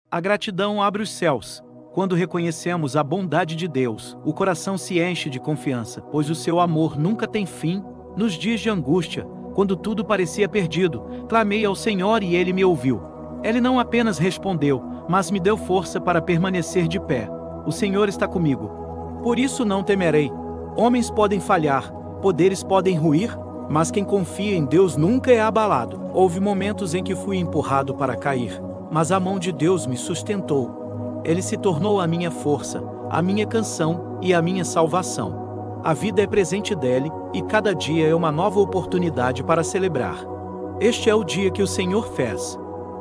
A gratidão abre os céus. Quando reconhecemos a bondade de Deus, o coração se enche de confiança, pois o seu amor nunca tem fim. Nos dias de angústia, quando tudo parecia perdido, clamei ao Senhor e Ele me ouviu. Ele não apenas respondeu, mas me deu força para permanecer de pé. O Senhor está comigo. Por isso não temerei. Homens podem falhar, poderes podem ruir, mas quem confia em Deus nunca é abalado. Houve momentos em que fui empurrado para cair, mas a mão de Deus me sustentou. Ele se tornou a minha força, a minha canção e a minha salvação. A vida é presente dele, e cada dia é uma nova oportunidade para celebrar. Este é o dia que o Senhor fez.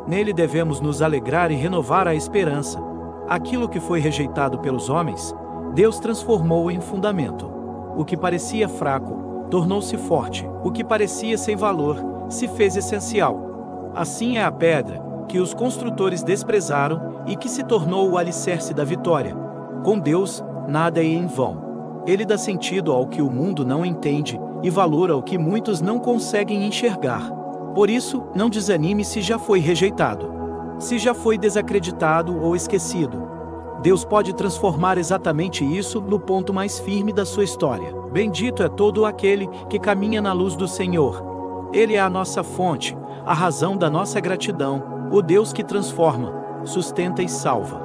Nele devemos nos alegrar e renovar a esperança. Aquilo que foi rejeitado pelos homens, Deus transformou em fundamento. O que parecia fraco, tornou-se forte. O que parecia sem valor, se fez essencial. Assim é a pedra, que os construtores desprezaram e que se tornou o alicerce da vitória. Com Deus, nada é em vão. Ele dá sentido ao que o mundo não entende e valor ao que muitos não conseguem enxergar. Por isso, não desanime se já foi rejeitado, se já foi desacreditado ou esquecido. Deus pode transformar exatamente isso no ponto mais firme da sua história. Bendito é todo aquele que caminha na luz do Senhor. Ele é a nossa fonte, a razão da nossa gratidão, o Deus que transforma, sustenta e salva.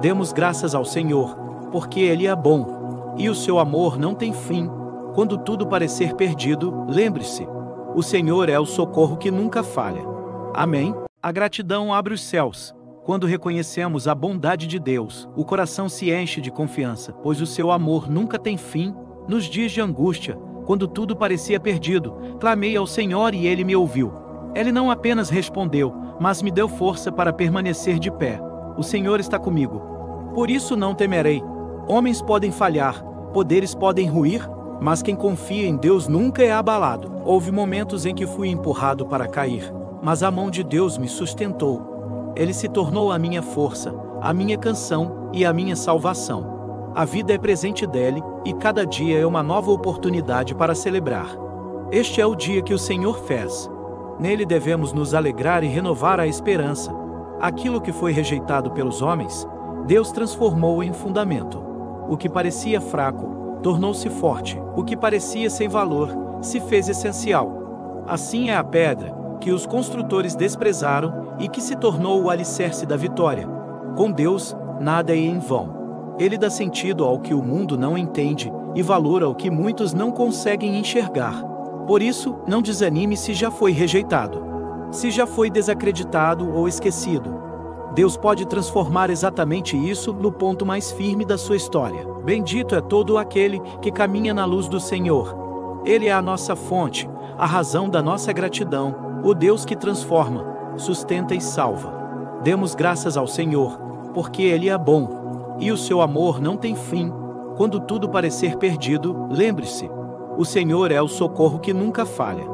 Demos graças ao Senhor, porque Ele é bom, e o seu amor não tem fim. Quando tudo parecer perdido, lembre-se, o Senhor é o socorro que nunca falha. Amém? A gratidão abre os céus. Quando reconhecemos a bondade de Deus, o coração se enche de confiança, pois o seu amor nunca tem fim. Nos dias de angústia, quando tudo parecia perdido, clamei ao Senhor e Ele me ouviu. Ele não apenas respondeu, mas me deu força para permanecer de pé. O Senhor está comigo. Por isso não temerei. Homens podem falhar, poderes podem ruir, mas quem confia em Deus nunca é abalado. Houve momentos em que fui empurrado para cair, mas a mão de Deus me sustentou. Ele se tornou a minha força, a minha canção e a minha salvação. A vida é presente dele, e cada dia é uma nova oportunidade para celebrar. Este é o dia que o Senhor fez. Nele devemos nos alegrar e renovar a esperança. Aquilo que foi rejeitado pelos homens, Deus transformou em fundamento. O que parecia fraco, tornou-se forte. O que parecia sem valor, se fez essencial. Assim é a pedra, que os construtores desprezaram e que se tornou o alicerce da vitória. Com Deus, nada é em vão. Ele dá sentido ao que o mundo não entende e valor ao que muitos não conseguem enxergar. Por isso, não desanime se já foi rejeitado, se já foi desacreditado ou esquecido. Deus pode transformar exatamente isso no ponto mais firme da sua história. Bendito é todo aquele que caminha na luz do Senhor. Ele é a nossa fonte, a razão da nossa gratidão, o Deus que transforma, sustenta e salva. Demos graças ao Senhor, porque Ele é bom, e o seu amor não tem fim. Quando tudo parecer perdido, lembre-se, o Senhor é o socorro que nunca falha.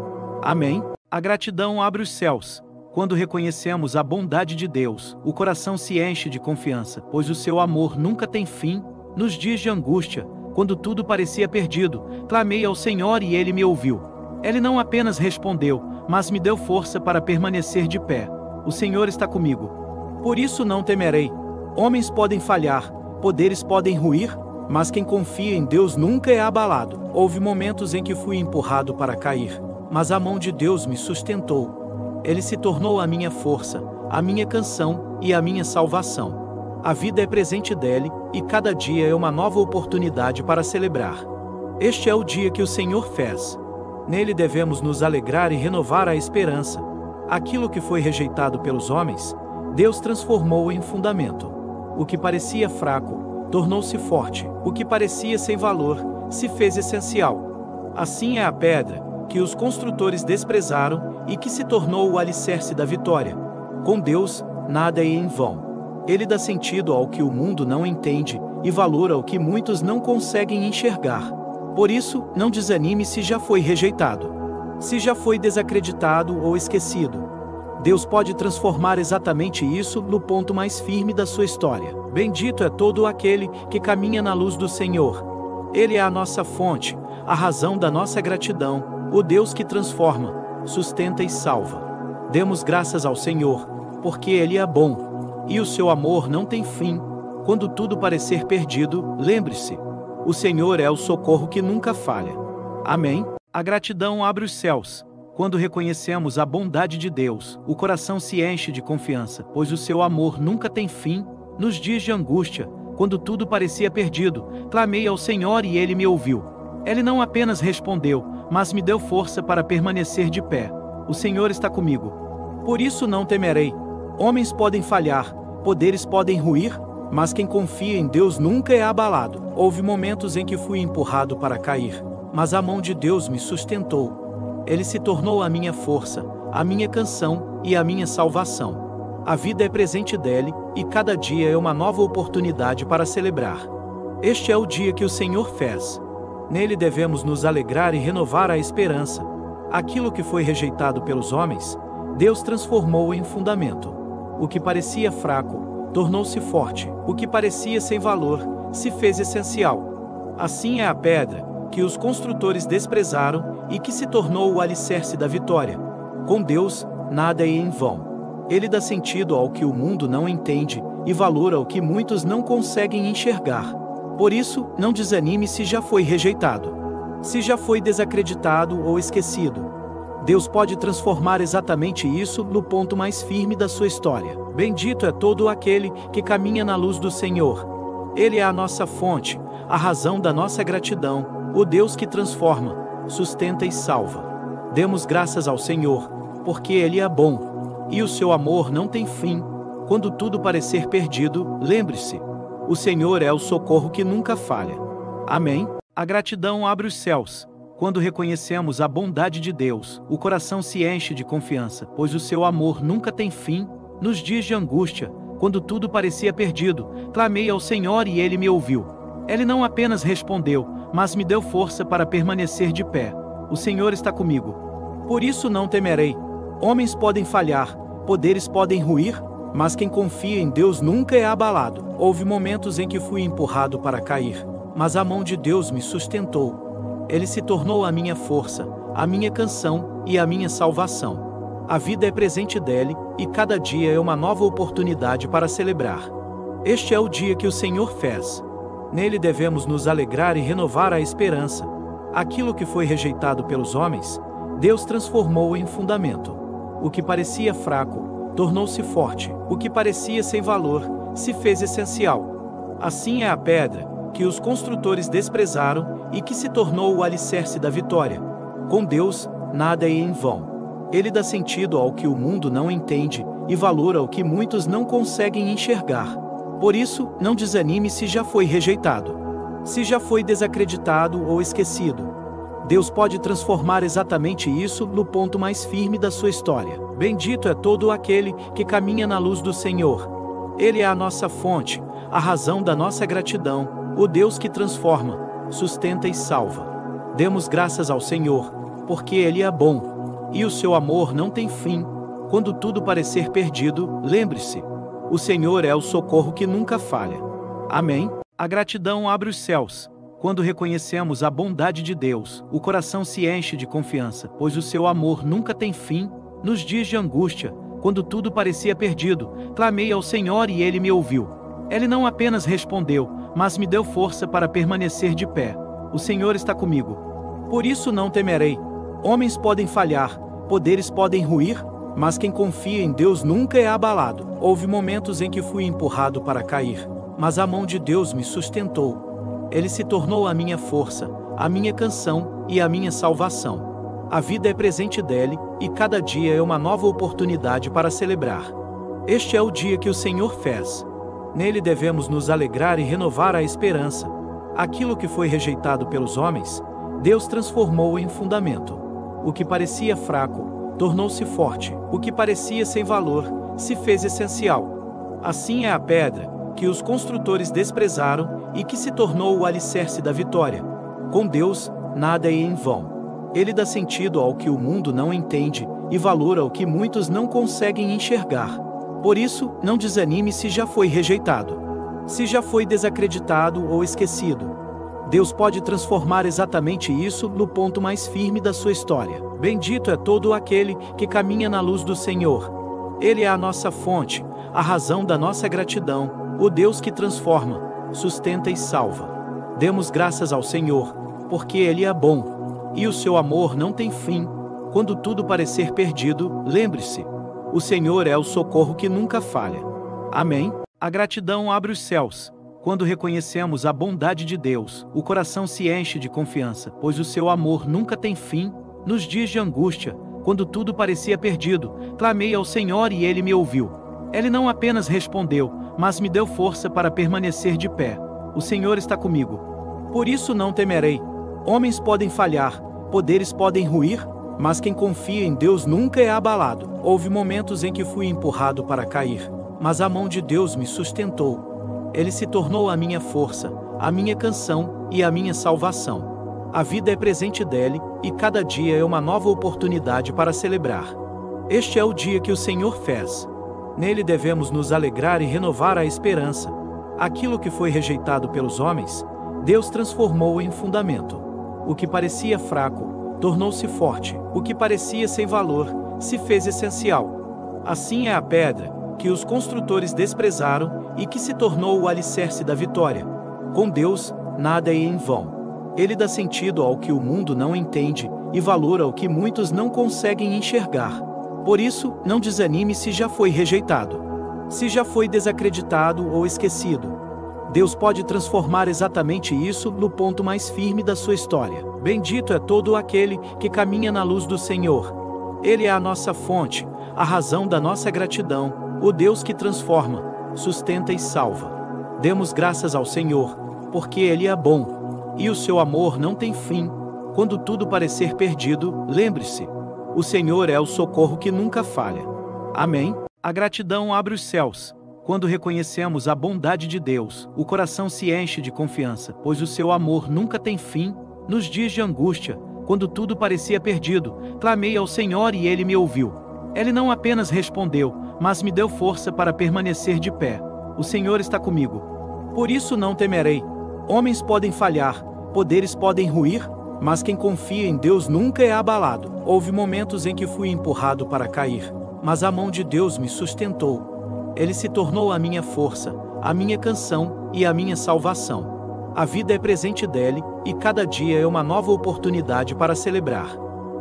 Amém? A gratidão abre os céus. Quando reconhecemos a bondade de Deus, o coração se enche de confiança, pois o seu amor nunca tem fim. Nos dias de angústia, quando tudo parecia perdido, clamei ao Senhor e Ele me ouviu. Ele não apenas respondeu, mas me deu força para permanecer de pé. O Senhor está comigo. Por isso não temerei. Homens podem falhar, poderes podem ruir, mas quem confia em Deus nunca é abalado. Houve momentos em que fui empurrado para cair, mas a mão de Deus me sustentou. Ele se tornou a minha força, a minha canção e a minha salvação. A vida é presente dele, e cada dia é uma nova oportunidade para celebrar. Este é o dia que o Senhor fez. Nele devemos nos alegrar e renovar a esperança. Aquilo que foi rejeitado pelos homens, Deus transformou em fundamento. O que parecia fraco, tornou-se forte. O que parecia sem valor, se fez essencial. Assim é a pedra, que os construtores desprezaram e que se tornou o alicerce da vitória. Com Deus, nada é em vão. Ele dá sentido ao que o mundo não entende e valor ao que muitos não conseguem enxergar. Por isso, não desanime se já foi rejeitado, se já foi desacreditado ou esquecido. Deus pode transformar exatamente isso no ponto mais firme da sua história. Bendito é todo aquele que caminha na luz do Senhor. Ele é a nossa fonte, a razão da nossa gratidão, o Deus que transforma, sustenta e salva. Demos graças ao Senhor, porque Ele é bom, e o seu amor não tem fim. Quando tudo parecer perdido, lembre-se: o Senhor é o socorro que nunca falha. Amém? A gratidão abre os céus. Quando reconhecemos a bondade de Deus, o coração se enche de confiança, pois o seu amor nunca tem fim. Nos dias de angústia, quando tudo parecia perdido, clamei ao Senhor e Ele me ouviu. Ele não apenas respondeu, mas me deu força para permanecer de pé. O Senhor está comigo. Por isso não temerei. Homens podem falhar, poderes podem ruir, mas quem confia em Deus nunca é abalado. Houve momentos em que fui empurrado para cair, mas a mão de Deus me sustentou. Ele se tornou a minha força, a minha canção e a minha salvação. A vida é presente dele, e cada dia é uma nova oportunidade para celebrar. Este é o dia que o Senhor fez. Nele devemos nos alegrar e renovar a esperança. Aquilo que foi rejeitado pelos homens, Deus transformou em fundamento. O que parecia fraco, tornou-se forte. O que parecia sem valor, se fez essencial. Assim é a pedra que os construtores desprezaram e que se tornou o alicerce da vitória. Com Deus, nada é em vão. Ele dá sentido ao que o mundo não entende e valor ao que muitos não conseguem enxergar. Por isso, não desanime se já foi rejeitado, se já foi desacreditado ou esquecido. Deus pode transformar exatamente isso no ponto mais firme da sua história. Bendito é todo aquele que caminha na luz do Senhor. Ele é a nossa fonte, a razão da nossa gratidão, o Deus que transforma, sustenta e salva. Demos graças ao Senhor, porque Ele é bom, e o seu amor não tem fim. Quando tudo parecer perdido, lembre-se: o Senhor é o socorro que nunca falha. Amém? A gratidão abre os céus. Quando reconhecemos a bondade de Deus, o coração se enche de confiança, pois o seu amor nunca tem fim. Nos dias de angústia, quando tudo parecia perdido, clamei ao Senhor e Ele me ouviu. Ele não apenas respondeu, mas me deu força para permanecer de pé. O Senhor está comigo. Por isso não temerei. Homens podem falhar, poderes podem ruir, mas quem confia em Deus nunca é abalado. Houve momentos em que fui empurrado para cair, mas a mão de Deus me sustentou. Ele se tornou a minha força, a minha canção e a minha salvação. A vida é presente dele, e cada dia é uma nova oportunidade para celebrar. Este é o dia que o Senhor fez. Nele devemos nos alegrar e renovar a esperança. Aquilo que foi rejeitado pelos homens, Deus transformou em fundamento. O que parecia fraco, tornou-se forte. O que parecia sem valor, se fez essencial. Assim é a pedra que os construtores desprezaram e que se tornou o alicerce da vitória. Com Deus, nada é em vão. Ele dá sentido ao que o mundo não entende e valor ao que muitos não conseguem enxergar. Por isso, não desanime se já foi rejeitado, se já foi desacreditado ou esquecido. Deus pode transformar exatamente isso no ponto mais firme da sua história. Bendito é todo aquele que caminha na luz do Senhor. Ele é a nossa fonte, a razão da nossa gratidão, o Deus que transforma, sustenta e salva. Demos graças ao Senhor, porque Ele é bom, e o seu amor não tem fim. Quando tudo parecer perdido, lembre-se: o Senhor é o socorro que nunca falha. Amém? A gratidão abre os céus. Quando reconhecemos a bondade de Deus, o coração se enche de confiança, pois o seu amor nunca tem fim. Nos dias de angústia, quando tudo parecia perdido, clamei ao Senhor e Ele me ouviu. Ele não apenas respondeu, mas me deu força para permanecer de pé. O Senhor está comigo. Por isso não temerei. Homens podem falhar, poderes podem ruir, mas quem confia em Deus nunca é abalado. Houve momentos em que fui empurrado para cair, mas a mão de Deus me sustentou. Ele se tornou a minha força, a minha canção e a minha salvação. A vida é presente dele, e cada dia é uma nova oportunidade para celebrar. Este é o dia que o Senhor fez. Nele devemos nos alegrar e renovar a esperança. Aquilo que foi rejeitado pelos homens, Deus transformou em fundamento. O que parecia fraco, tornou-se forte. O que parecia sem valor, se fez essencial. Assim é a pedra que os construtores desprezaram e que se tornou o alicerce da vitória. Com Deus, nada é em vão. Ele dá sentido ao que o mundo não entende e valor ao que muitos não conseguem enxergar. Por isso, não desanime se já foi rejeitado, se já foi desacreditado ou esquecido. Deus pode transformar exatamente isso no ponto mais firme da sua história. Bendito é todo aquele que caminha na luz do Senhor. Ele é a nossa fonte, a razão da nossa gratidão, o Deus que transforma, sustenta e salva. Demos graças ao Senhor, porque Ele é bom, e o seu amor não tem fim. Quando tudo parecer perdido, lembre-se: o Senhor é o socorro que nunca falha. Amém? A gratidão abre os céus. Quando reconhecemos a bondade de Deus, o coração se enche de confiança, pois o seu amor nunca tem fim. Nos dias de angústia, quando tudo parecia perdido, clamei ao Senhor e Ele me ouviu. Ele não apenas respondeu, mas me deu força para permanecer de pé. O Senhor está comigo. Por isso não temerei. Homens podem falhar, poderes podem ruir, mas quem confia em Deus nunca é abalado. Houve momentos em que fui empurrado para cair, mas a mão de Deus me sustentou. Ele se tornou a minha força, a minha canção e a minha salvação. A vida é presente dele, e cada dia é uma nova oportunidade para celebrar. Este é o dia que o Senhor fez. Nele devemos nos alegrar e renovar a esperança. Aquilo que foi rejeitado pelos homens, Deus transformou em fundamento. O que parecia fraco, tornou-se forte. O que parecia sem valor, se fez essencial. Assim é a pedra que os construtores desprezaram e que se tornou o alicerce da vitória. Com Deus, nada é em vão. Ele dá sentido ao que o mundo não entende e valor ao que muitos não conseguem enxergar. Por isso, não desanime se já foi rejeitado, se já foi desacreditado ou esquecido. Deus pode transformar exatamente isso no ponto mais firme da sua história. Bendito é todo aquele que caminha na luz do Senhor. Ele é a nossa fonte, a razão da nossa gratidão, o Deus que transforma, sustenta e salva. Demos graças ao Senhor, porque Ele é bom, e o seu amor não tem fim. Quando tudo parecer perdido, lembre-se: o Senhor é o socorro que nunca falha. Amém? A gratidão abre os céus. Quando reconhecemos a bondade de Deus, o coração se enche de confiança, pois o seu amor nunca tem fim. Nos dias de angústia, quando tudo parecia perdido, clamei ao Senhor e Ele me ouviu. Ele não apenas respondeu, mas me deu força para permanecer de pé. O Senhor está comigo. Por isso não temerei. Homens podem falhar, poderes podem ruir, mas quem confia em Deus nunca é abalado. Houve momentos em que fui empurrado para cair, mas a mão de Deus me sustentou. Ele se tornou a minha força, a minha canção e a minha salvação. A vida é presente dele, e cada dia é uma nova oportunidade para celebrar.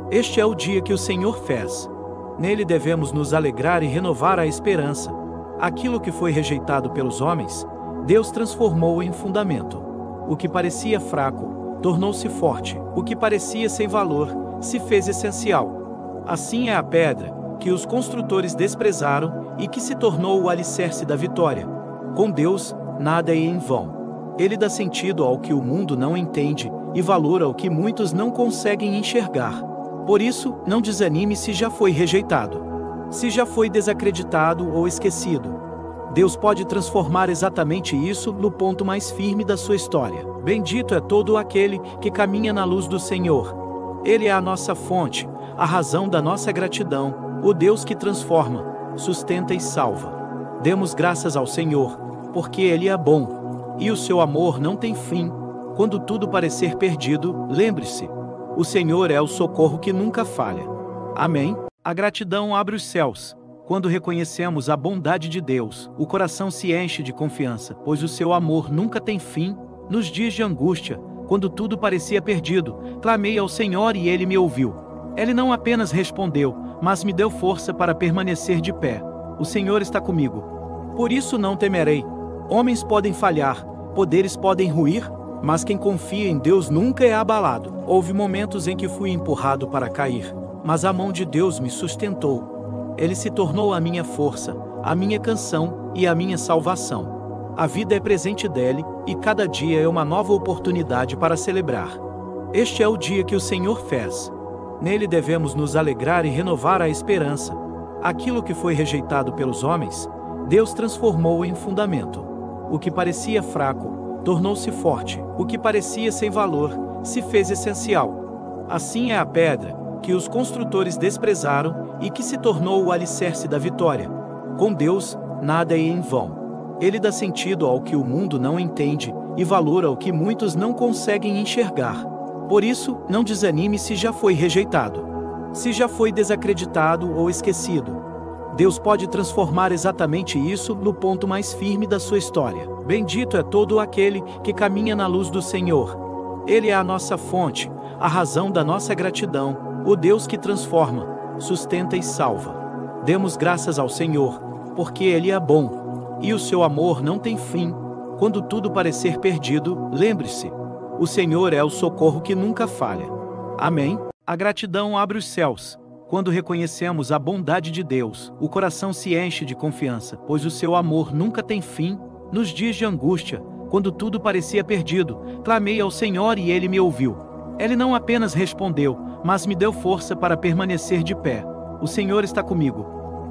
Este é o dia que o Senhor fez. Nele devemos nos alegrar e renovar a esperança. Aquilo que foi rejeitado pelos homens, Deus transformou em fundamento. O que parecia fraco, tornou-se forte. O que parecia sem valor, se fez essencial. Assim é a pedra que os construtores desprezaram e que se tornou o alicerce da vitória. Com Deus, nada é em vão. Ele dá sentido ao que o mundo não entende e valor ao que muitos não conseguem enxergar. Por isso, não desanime se já foi rejeitado, se já foi desacreditado ou esquecido. Deus pode transformar exatamente isso no ponto mais firme da sua história. Bendito é todo aquele que caminha na luz do Senhor. Ele é a nossa fonte, a razão da nossa gratidão, o Deus que transforma, sustenta e salva. Demos graças ao Senhor, porque Ele é bom, e o seu amor não tem fim. Quando tudo parecer perdido, lembre-se: o Senhor é o socorro que nunca falha. Amém? A gratidão abre os céus. Quando reconhecemos a bondade de Deus, o coração se enche de confiança, pois o seu amor nunca tem fim. Nos dias de angústia, quando tudo parecia perdido, clamei ao Senhor e Ele me ouviu. Ele não apenas respondeu, mas me deu força para permanecer de pé. O Senhor está comigo. Por isso não temerei. Homens podem falhar, poderes podem ruir, mas quem confia em Deus nunca é abalado. Houve momentos em que fui empurrado para cair, mas a mão de Deus me sustentou. Ele se tornou a minha força, a minha canção e a minha salvação. A vida é presente dele, e cada dia é uma nova oportunidade para celebrar. Este é o dia que o Senhor fez. Nele devemos nos alegrar e renovar a esperança. Aquilo que foi rejeitado pelos homens, Deus transformou em fundamento. O que parecia fraco, tornou-se forte. O que parecia sem valor, se fez essencial. Assim é a pedra que os construtores desprezaram e que se tornou o alicerce da vitória. Com Deus, nada é em vão. Ele dá sentido ao que o mundo não entende e valor ao que muitos não conseguem enxergar. Por isso, não desanime se já foi rejeitado, se já foi desacreditado ou esquecido. Deus pode transformar exatamente isso no ponto mais firme da sua história. Bendito é todo aquele que caminha na luz do Senhor. Ele é a nossa fonte, a razão da nossa gratidão, o Deus que transforma, sustenta e salva. Demos graças ao Senhor, porque Ele é bom, e o seu amor não tem fim. Quando tudo parecer perdido, lembre-se: o Senhor é o socorro que nunca falha. Amém? A gratidão abre os céus. Quando reconhecemos a bondade de Deus, o coração se enche de confiança, pois o seu amor nunca tem fim. Nos dias de angústia, quando tudo parecia perdido, clamei ao Senhor e Ele me ouviu. Ele não apenas respondeu, mas me deu força para permanecer de pé. O Senhor está comigo.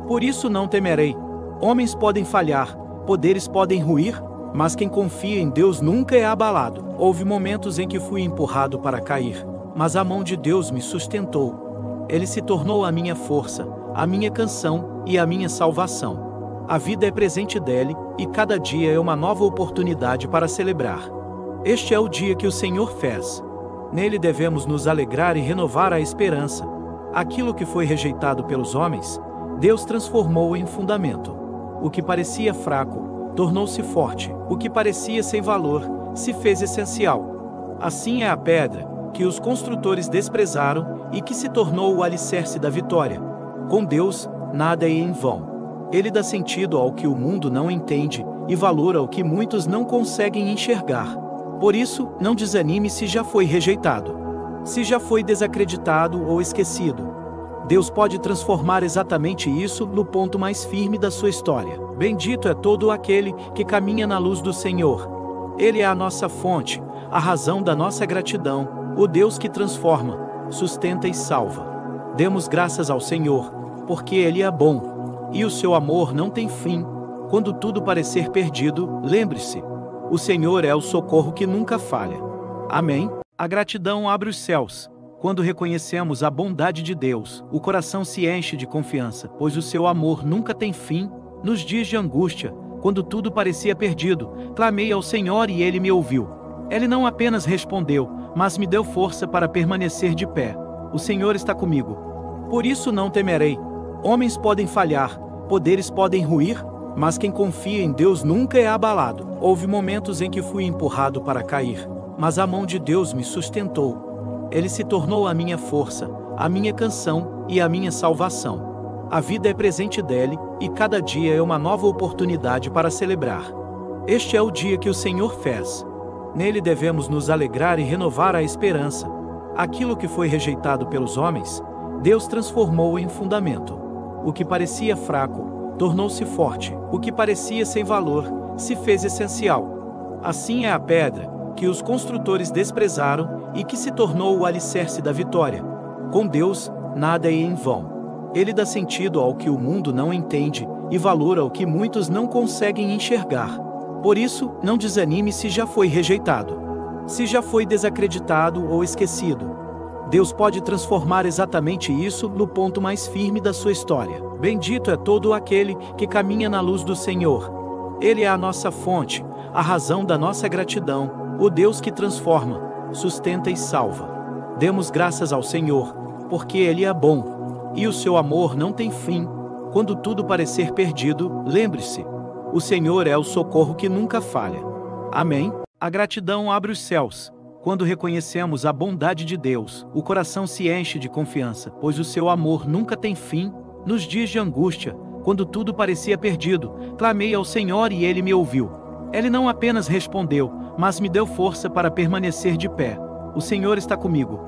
Por isso não temerei. Homens podem falhar, poderes podem ruir, mas quem confia em Deus nunca é abalado. Houve momentos em que fui empurrado para cair, mas a mão de Deus me sustentou. Ele se tornou a minha força, a minha canção e a minha salvação. A vida é presente dele, e cada dia é uma nova oportunidade para celebrar. Este é o dia que o Senhor fez. Nele devemos nos alegrar e renovar a esperança. Aquilo que foi rejeitado pelos homens, Deus transformou em fundamento. O que parecia fraco, tornou-se forte. O que parecia sem valor, se fez essencial. Assim é a pedra que os construtores desprezaram e que se tornou o alicerce da vitória. Com Deus, nada é em vão. Ele dá sentido ao que o mundo não entende e valor ao que muitos não conseguem enxergar. Por isso, não desanime se já foi rejeitado, se já foi desacreditado ou esquecido. Deus pode transformar exatamente isso no ponto mais firme da sua história. Bendito é todo aquele que caminha na luz do Senhor. Ele é a nossa fonte, a razão da nossa gratidão, o Deus que transforma, sustenta e salva. Demos graças ao Senhor, porque Ele é bom, e o seu amor não tem fim. Quando tudo parecer perdido, lembre-se: o Senhor é o socorro que nunca falha. Amém? A gratidão abre os céus. Quando reconhecemos a bondade de Deus, o coração se enche de confiança, pois o seu amor nunca tem fim. Nos dias de angústia, quando tudo parecia perdido, clamei ao Senhor e Ele me ouviu. Ele não apenas respondeu, mas me deu força para permanecer de pé. O Senhor está comigo. Por isso não temerei. Homens podem falhar, poderes podem ruir, mas quem confia em Deus nunca é abalado. Houve momentos em que fui empurrado para cair, mas a mão de Deus me sustentou. Ele se tornou a minha força, a minha canção e a minha salvação. A vida é presente dele, e cada dia é uma nova oportunidade para celebrar. Este é o dia que o Senhor fez. Nele devemos nos alegrar e renovar a esperança. Aquilo que foi rejeitado pelos homens, Deus transformou em fundamento. O que parecia fraco, tornou-se forte. O que parecia sem valor, se fez essencial. Assim é a pedra que os construtores desprezaram e que se tornou o alicerce da vitória. Com Deus, nada é em vão. Ele dá sentido ao que o mundo não entende e valor ao que muitos não conseguem enxergar. Por isso, não desanime se já foi rejeitado, se já foi desacreditado ou esquecido. Deus pode transformar exatamente isso no ponto mais firme da sua história. Bendito é todo aquele que caminha na luz do Senhor. Ele é a nossa fonte, a razão da nossa gratidão, o Deus que transforma, sustenta e salva. Demos graças ao Senhor, porque Ele é bom, e o seu amor não tem fim. Quando tudo parecer perdido, lembre-se: o Senhor é o socorro que nunca falha. Amém? A gratidão abre os céus. Quando reconhecemos a bondade de Deus, o coração se enche de confiança, pois o seu amor nunca tem fim. Nos dias de angústia, quando tudo parecia perdido, clamei ao Senhor e Ele me ouviu. Ele não apenas respondeu, mas me deu força para permanecer de pé. O Senhor está comigo.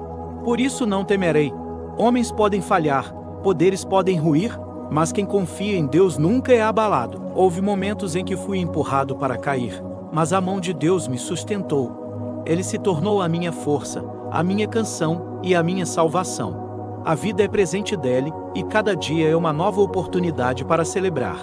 Por isso não temerei. Homens podem falhar, poderes podem ruir, mas quem confia em Deus nunca é abalado. Houve momentos em que fui empurrado para cair, mas a mão de Deus me sustentou. Ele se tornou a minha força, a minha canção e a minha salvação. A vida é presente dele, e cada dia é uma nova oportunidade para celebrar.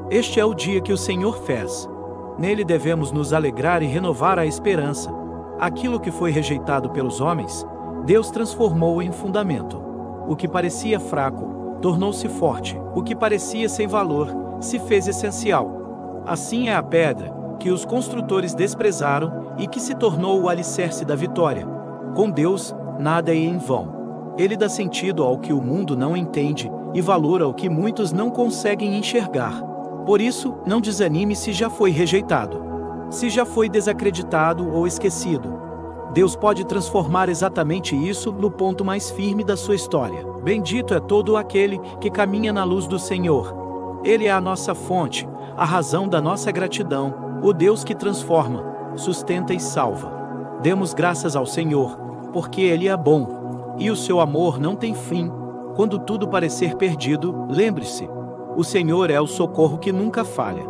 Este é o dia que o Senhor fez. Nele devemos nos alegrar e renovar a esperança. Aquilo que foi rejeitado pelos homens, Deus transformou em fundamento. O que parecia fraco, tornou-se forte. O que parecia sem valor, se fez essencial. Assim é a pedra que os construtores desprezaram e que se tornou o alicerce da vitória. Com Deus, nada é em vão. Ele dá sentido ao que o mundo não entende e valor ao que muitos não conseguem enxergar. Por isso, não desanime se já foi rejeitado, se já foi desacreditado ou esquecido. Deus pode transformar exatamente isso no ponto mais firme da sua história. Bendito é todo aquele que caminha na luz do Senhor. Ele é a nossa fonte, a razão da nossa gratidão, o Deus que transforma, sustenta e salva. Demos graças ao Senhor, porque Ele é bom, e o seu amor não tem fim. Quando tudo parecer perdido, lembre-se: o Senhor é o socorro que nunca falha.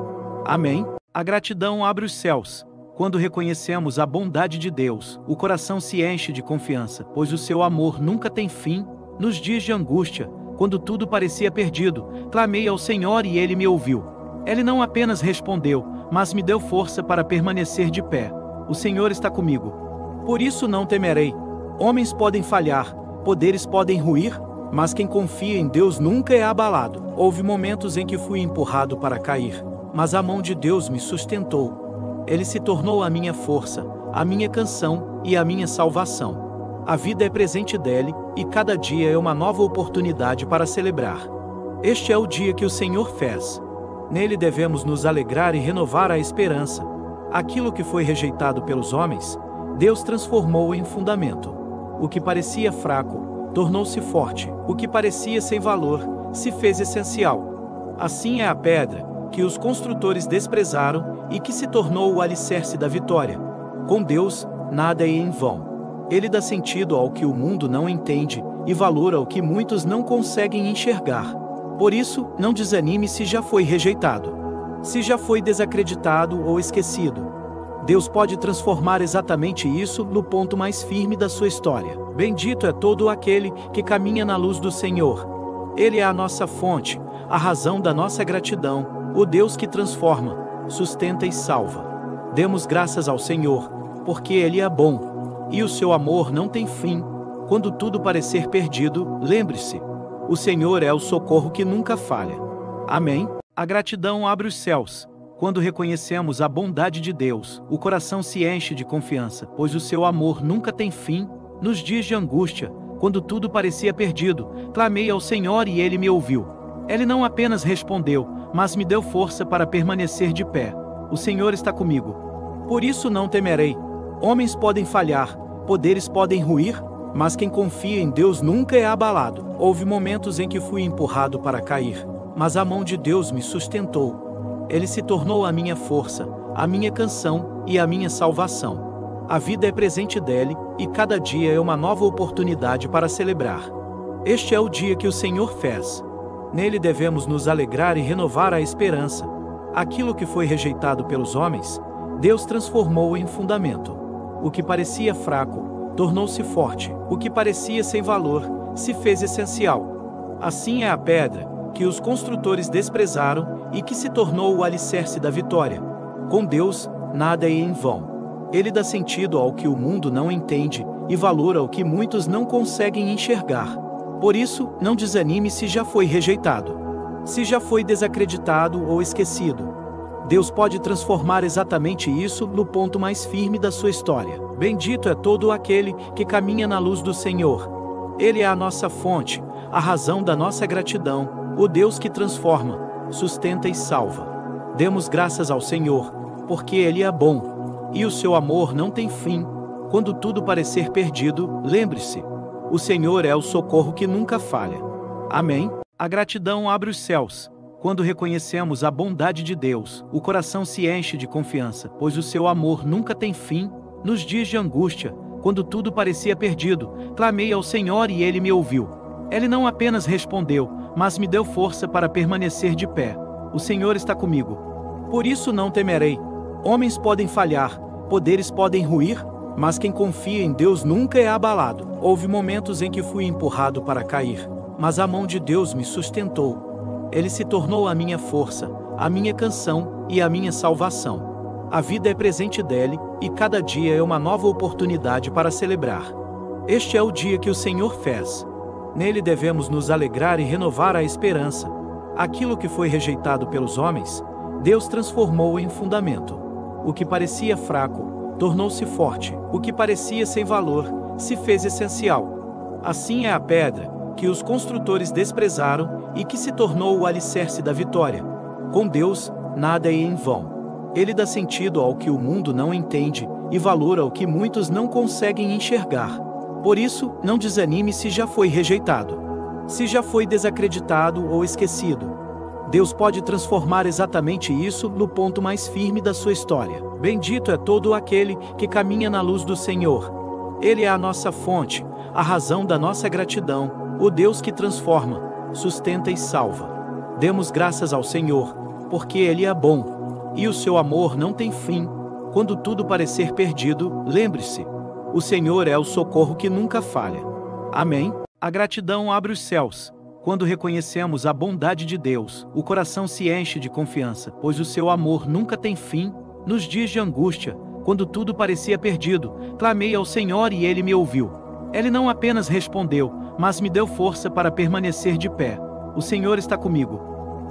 Amém? A gratidão abre os céus. Quando reconhecemos a bondade de Deus, o coração se enche de confiança, pois o seu amor nunca tem fim. Nos dias de angústia, quando tudo parecia perdido, clamei ao Senhor e Ele me ouviu. Ele não apenas respondeu, mas me deu força para permanecer de pé. O Senhor está comigo. Por isso não temerei. Homens podem falhar, poderes podem ruir, mas quem confia em Deus nunca é abalado. Houve momentos em que fui empurrado para cair, mas a mão de Deus me sustentou. Ele se tornou a minha força, a minha canção e a minha salvação. A vida é presente dele, e cada dia é uma nova oportunidade para celebrar. Este é o dia que o Senhor fez. Nele devemos nos alegrar e renovar a esperança. Aquilo que foi rejeitado pelos homens, Deus transformou em fundamento. O que parecia fraco, tornou-se forte. O que parecia sem valor, se fez essencial. Assim é a pedra, que os construtores desprezaram e que se tornou o alicerce da vitória. Com Deus, nada é em vão. Ele dá sentido ao que o mundo não entende e valor ao que muitos não conseguem enxergar. Por isso, não desanime se já foi rejeitado, se já foi desacreditado ou esquecido. Deus pode transformar exatamente isso no ponto mais firme da sua história. Bendito é todo aquele que caminha na luz do Senhor. Ele é a nossa fonte, a razão da nossa gratidão, o Deus que transforma, sustenta e salva. Demos graças ao Senhor, porque Ele é bom, e o seu amor não tem fim. Quando tudo parecer perdido, lembre-se: o Senhor é o socorro que nunca falha. Amém? A gratidão abre os céus. Quando reconhecemos a bondade de Deus, o coração se enche de confiança, pois o seu amor nunca tem fim. Nos dias de angústia, quando tudo parecia perdido, clamei ao Senhor e Ele me ouviu. Ele não apenas respondeu, mas me deu força para permanecer de pé. O Senhor está comigo. Por isso não temerei. Homens podem falhar, poderes podem ruir, mas quem confia em Deus nunca é abalado. Houve momentos em que fui empurrado para cair, mas a mão de Deus me sustentou. Ele se tornou a minha força, a minha canção e a minha salvação. A vida é presente dele, e cada dia é uma nova oportunidade para celebrar. Este é o dia que o Senhor fez. Nele devemos nos alegrar e renovar a esperança. Aquilo que foi rejeitado pelos homens, Deus transformou em fundamento. O que parecia fraco, tornou-se forte. O que parecia sem valor, se fez essencial. Assim é a pedra, que os construtores desprezaram e que se tornou o alicerce da vitória. Com Deus, nada é em vão. Ele dá sentido ao que o mundo não entende e valor ao que muitos não conseguem enxergar. Por isso, não desanime se já foi rejeitado, se já foi desacreditado ou esquecido. Deus pode transformar exatamente isso no ponto mais firme da sua história. Bendito é todo aquele que caminha na luz do Senhor. Ele é a nossa fonte, a razão da nossa gratidão, o Deus que transforma, sustenta e salva. Demos graças ao Senhor, porque Ele é bom, e o seu amor não tem fim. Quando tudo parecer perdido, lembre-se: o Senhor é o socorro que nunca falha. Amém? A gratidão abre os céus. Quando reconhecemos a bondade de Deus, o coração se enche de confiança, pois o seu amor nunca tem fim. Nos dias de angústia, quando tudo parecia perdido, clamei ao Senhor e Ele me ouviu. Ele não apenas respondeu, mas me deu força para permanecer de pé. O Senhor está comigo. Por isso não temerei. Homens podem falhar, poderes podem ruir, mas quem confia em Deus nunca é abalado. Houve momentos em que fui empurrado para cair, mas a mão de Deus me sustentou. Ele se tornou a minha força, a minha canção e a minha salvação. A vida é presente dele, e cada dia é uma nova oportunidade para celebrar. Este é o dia que o Senhor fez. Nele devemos nos alegrar e renovar a esperança. Aquilo que foi rejeitado pelos homens, Deus transformou em fundamento. O que parecia fraco, tornou-se forte. O que parecia sem valor, se fez essencial. Assim é a pedra, que os construtores desprezaram e que se tornou o alicerce da vitória. Com Deus, nada é em vão. Ele dá sentido ao que o mundo não entende e valor ao que muitos não conseguem enxergar. Por isso, não desanime se já foi rejeitado, se já foi desacreditado ou esquecido. Deus pode transformar exatamente isso no ponto mais firme da sua história. Bendito é todo aquele que caminha na luz do Senhor. Ele é a nossa fonte, a razão da nossa gratidão, o Deus que transforma, sustenta e salva. Demos graças ao Senhor, porque Ele é bom, e o seu amor não tem fim. Quando tudo parecer perdido, lembre-se: o Senhor é o socorro que nunca falha. Amém? A gratidão abre os céus. Quando reconhecemos a bondade de Deus, o coração se enche de confiança, pois o seu amor nunca tem fim. Nos dias de angústia, quando tudo parecia perdido, clamei ao Senhor e Ele me ouviu. Ele não apenas respondeu, mas me deu força para permanecer de pé. O Senhor está comigo.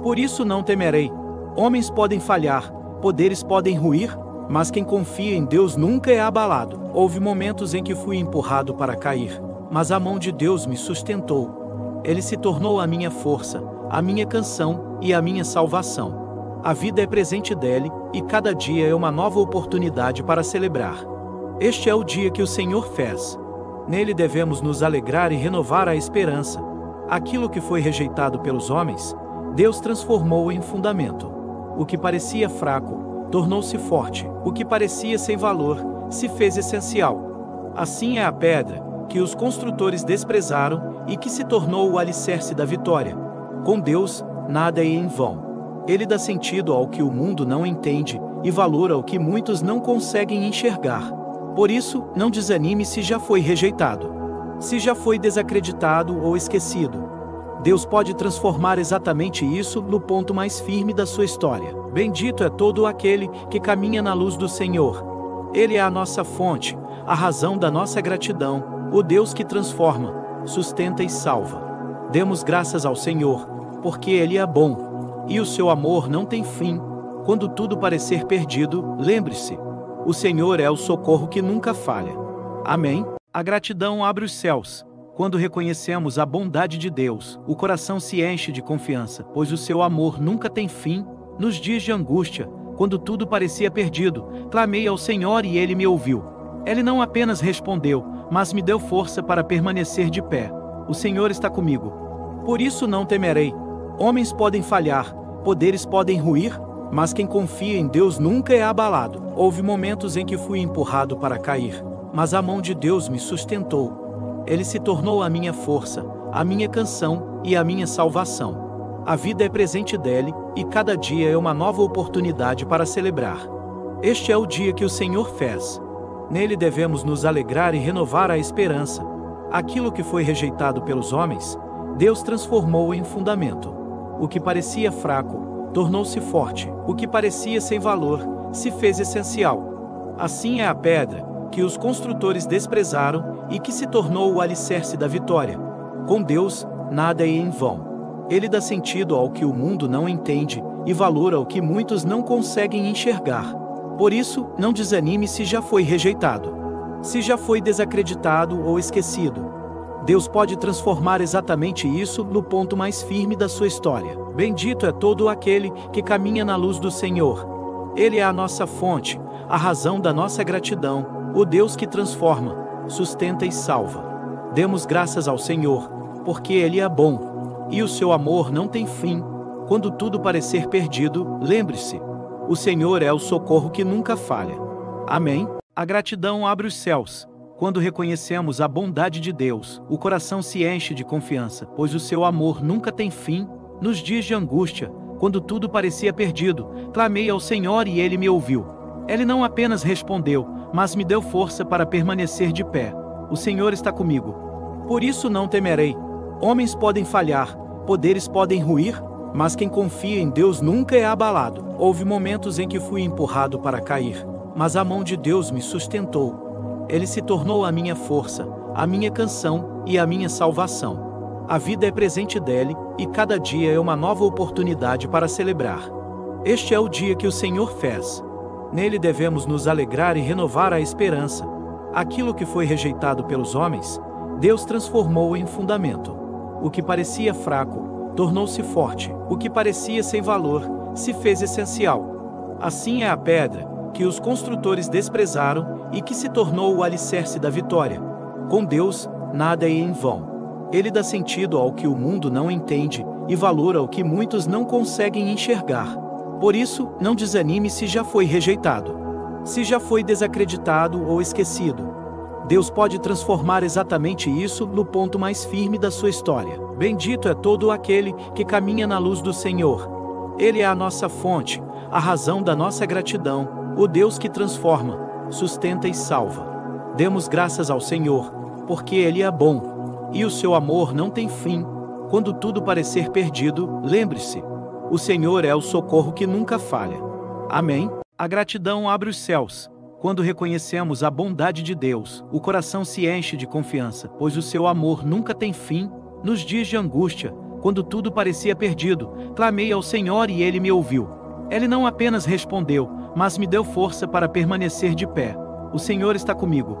Por isso não temerei. Homens podem falhar, poderes podem ruir, mas quem confia em Deus nunca é abalado. Houve momentos em que fui empurrado para cair, mas a mão de Deus me sustentou. Ele se tornou a minha força, a minha canção e a minha salvação. A vida é presente dele, e cada dia é uma nova oportunidade para celebrar. Este é o dia que o Senhor fez. Nele devemos nos alegrar e renovar a esperança. Aquilo que foi rejeitado pelos homens, Deus transformou em fundamento. O que parecia fraco, tornou-se forte. O que parecia sem valor, se fez essencial. Assim é a pedra que os construtores desprezaram e que se tornou o alicerce da vitória. Com Deus, nada é em vão. Ele dá sentido ao que o mundo não entende e valor ao que muitos não conseguem enxergar. Por isso, não desanime se já foi rejeitado, se já foi desacreditado ou esquecido. Deus pode transformar exatamente isso no ponto mais firme da sua história. Bendito é todo aquele que caminha na luz do Senhor. Ele é a nossa fonte, a razão da nossa gratidão, o Deus que transforma, sustenta e salva. Demos graças ao Senhor, porque Ele é bom, e o seu amor não tem fim. Quando tudo parecer perdido, lembre-se: o Senhor é o socorro que nunca falha. Amém? A gratidão abre os céus. Quando reconhecemos a bondade de Deus, o coração se enche de confiança, pois o seu amor nunca tem fim. Nos dias de angústia, quando tudo parecia perdido, clamei ao Senhor e Ele me ouviu. Ele não apenas respondeu, mas me deu força para permanecer de pé. O Senhor está comigo. Por isso não temerei. Homens podem falhar, poderes podem ruir, mas quem confia em Deus nunca é abalado. Houve momentos em que fui empurrado para cair, mas a mão de Deus me sustentou. Ele se tornou a minha força, a minha canção e a minha salvação. A vida é presente dele, e cada dia é uma nova oportunidade para celebrar. Este é o dia que o Senhor fez. Nele devemos nos alegrar e renovar a esperança. Aquilo que foi rejeitado pelos homens, Deus transformou em fundamento. O que parecia fraco, tornou-se forte. O que parecia sem valor, se fez essencial. Assim é a pedra que os construtores desprezaram e que se tornou o alicerce da vitória. Com Deus, nada é em vão. Ele dá sentido ao que o mundo não entende e valor ao que muitos não conseguem enxergar. Por isso, não desanime se já foi rejeitado, se já foi desacreditado ou esquecido. Deus pode transformar exatamente isso no ponto mais firme da sua história. Bendito é todo aquele que caminha na luz do Senhor. Ele é a nossa fonte, a razão da nossa gratidão, o Deus que transforma, sustenta e salva. Demos graças ao Senhor, porque Ele é bom, e o seu amor não tem fim. Quando tudo parecer perdido, lembre-se: o Senhor é o socorro que nunca falha. Amém? A gratidão abre os céus. Quando reconhecemos a bondade de Deus, o coração se enche de confiança, pois o seu amor nunca tem fim. Nos dias de angústia, quando tudo parecia perdido, clamei ao Senhor e Ele me ouviu. Ele não apenas respondeu, mas me deu força para permanecer de pé. O Senhor está comigo. Por isso não temerei. Homens podem falhar, poderes podem ruir, mas quem confia em Deus nunca é abalado. Houve momentos em que fui empurrado para cair, mas a mão de Deus me sustentou. Ele se tornou a minha força, a minha canção e a minha salvação. A vida é presente dele, e cada dia é uma nova oportunidade para celebrar. Este é o dia que o Senhor fez. Nele devemos nos alegrar e renovar a esperança. Aquilo que foi rejeitado pelos homens, Deus transformou em fundamento. O que parecia fraco tornou-se forte. O que parecia sem valor se fez essencial. Assim é a pedra que os construtores desprezaram e que se tornou o alicerce da vitória. Com Deus, nada é em vão. Ele dá sentido ao que o mundo não entende e valor ao que muitos não conseguem enxergar. Por isso, não desanime se já foi rejeitado, se já foi desacreditado ou esquecido. Deus pode transformar exatamente isso no ponto mais firme da sua história. Bendito é todo aquele que caminha na luz do Senhor. Ele é a nossa fonte, a razão da nossa gratidão, o Deus que transforma, sustenta e salva. Demos graças ao Senhor, porque Ele é bom, e o seu amor não tem fim. Quando tudo parecer perdido, lembre-se: o Senhor é o socorro que nunca falha. Amém? A gratidão abre os céus. Quando reconhecemos a bondade de Deus, o coração se enche de confiança, pois o seu amor nunca tem fim. Nos dias de angústia, quando tudo parecia perdido, clamei ao Senhor e Ele me ouviu. Ele não apenas respondeu, mas me deu força para permanecer de pé. O Senhor está comigo.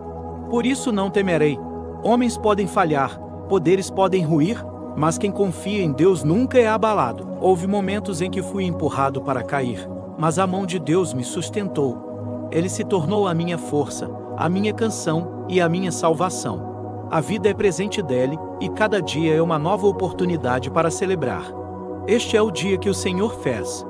Por isso não temerei. Homens podem falhar, poderes podem ruir, mas quem confia em Deus nunca é abalado. Houve momentos em que fui empurrado para cair, mas a mão de Deus me sustentou. Ele se tornou a minha força, a minha canção e a minha salvação. A vida é presente dele, e cada dia é uma nova oportunidade para celebrar. Este é o dia que o Senhor fez.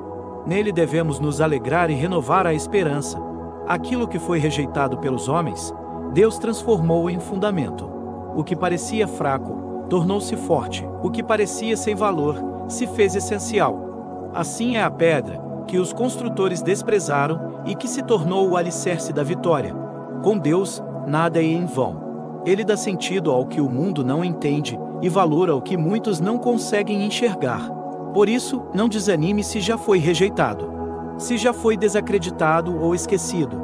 Nele devemos nos alegrar e renovar a esperança. Aquilo que foi rejeitado pelos homens, Deus transformou em fundamento. O que parecia fraco tornou-se forte. O que parecia sem valor se fez essencial. Assim é a pedra que os construtores desprezaram e que se tornou o alicerce da vitória. Com Deus, nada é em vão. Ele dá sentido ao que o mundo não entende e valor ao que muitos não conseguem enxergar. Por isso, não desanime se já foi rejeitado, se já foi desacreditado ou esquecido.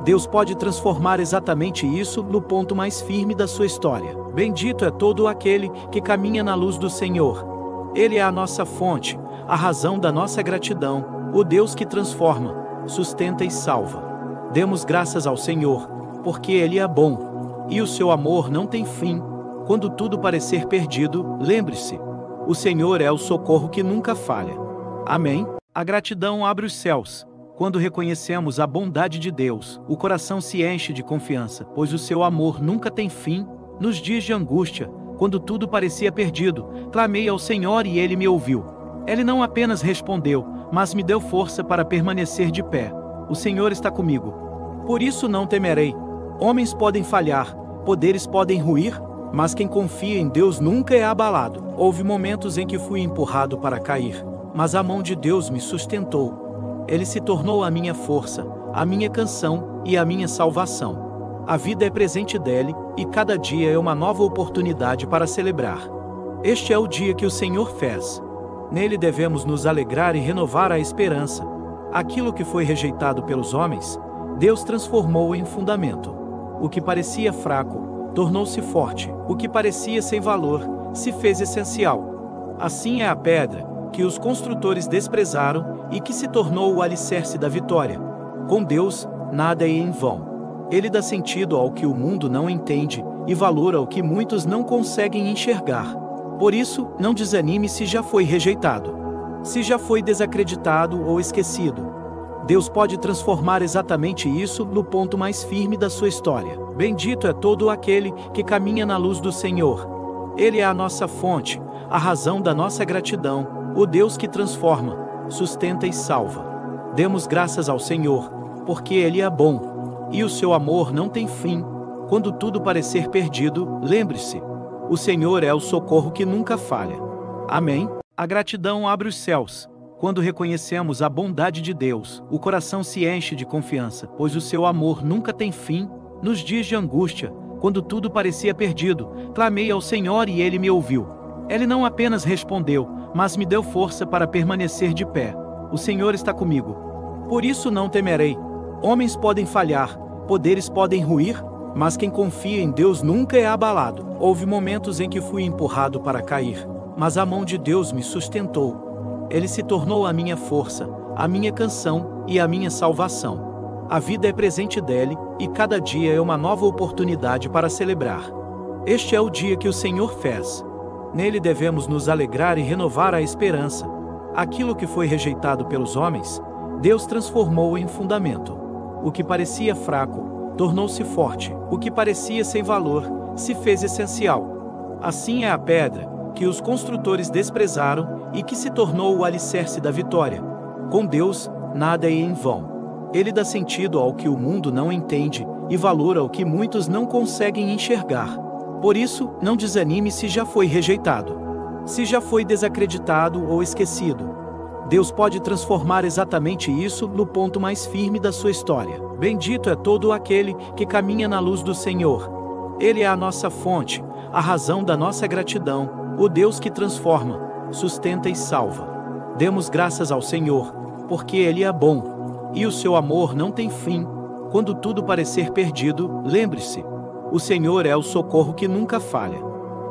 Deus pode transformar exatamente isso no ponto mais firme da sua história. Bendito é todo aquele que caminha na luz do Senhor. Ele é a nossa fonte, a razão da nossa gratidão, o Deus que transforma, sustenta e salva. Demos graças ao Senhor, porque Ele é bom, e o seu amor não tem fim. Quando tudo parecer perdido, lembre-se: o Senhor é o socorro que nunca falha. Amém? A gratidão abre os céus. Quando reconhecemos a bondade de Deus, o coração se enche de confiança, pois o seu amor nunca tem fim. Nos dias de angústia, quando tudo parecia perdido, clamei ao Senhor e Ele me ouviu. Ele não apenas respondeu, mas me deu força para permanecer de pé. O Senhor está comigo. Por isso não temerei. Homens podem falhar, poderes podem ruir, mas quem confia em Deus nunca é abalado. Houve momentos em que fui empurrado para cair, mas a mão de Deus me sustentou. Ele se tornou a minha força, a minha canção e a minha salvação. A vida é presente dele, e cada dia é uma nova oportunidade para celebrar. Este é o dia que o Senhor fez. Nele devemos nos alegrar e renovar a esperança. Aquilo que foi rejeitado pelos homens, Deus transformou em fundamento. O que parecia fraco tornou-se forte. O que parecia sem valor se fez essencial. Assim é a pedra que os construtores desprezaram e que se tornou o alicerce da vitória. Com Deus, nada é em vão. Ele dá sentido ao que o mundo não entende e valor ao que muitos não conseguem enxergar. Por isso, não desanime se já foi rejeitado, se já foi desacreditado ou esquecido. Deus pode transformar exatamente isso no ponto mais firme da sua história. Bendito é todo aquele que caminha na luz do Senhor. Ele é a nossa fonte, a razão da nossa gratidão, o Deus que transforma, sustenta e salva. Demos graças ao Senhor, porque Ele é bom, e o seu amor não tem fim. Quando tudo parecer perdido, lembre-se: o Senhor é o socorro que nunca falha. Amém? A gratidão abre os céus. Quando reconhecemos a bondade de Deus, o coração se enche de confiança, pois o seu amor nunca tem fim. Nos dias de angústia, quando tudo parecia perdido, clamei ao Senhor e Ele me ouviu. Ele não apenas respondeu, mas me deu força para permanecer de pé. O Senhor está comigo. Por isso não temerei. Homens podem falhar, poderes podem ruir, mas quem confia em Deus nunca é abalado. Houve momentos em que fui empurrado para cair, mas a mão de Deus me sustentou. Ele se tornou a minha força, a minha canção e a minha salvação. A vida é presente dele, e cada dia é uma nova oportunidade para celebrar. Este é o dia que o Senhor fez. Nele devemos nos alegrar e renovar a esperança. Aquilo que foi rejeitado pelos homens, Deus transformou em fundamento. O que parecia fraco, tornou-se forte. O que parecia sem valor, se fez essencial. Assim é a pedra, que os construtores desprezaram e que se tornou o alicerce da vitória. Com Deus, nada é em vão. Ele dá sentido ao que o mundo não entende e valor ao que muitos não conseguem enxergar. Por isso, não desanime se já foi rejeitado. Se já foi desacreditado ou esquecido. Deus pode transformar exatamente isso no ponto mais firme da sua história. Bendito é todo aquele que caminha na luz do Senhor. Ele é a nossa fonte, a razão da nossa gratidão, o Deus que transforma, sustenta e salva. Demos graças ao Senhor, porque Ele é bom, e o seu amor não tem fim. Quando tudo parecer perdido, lembre-se, o Senhor é o socorro que nunca falha.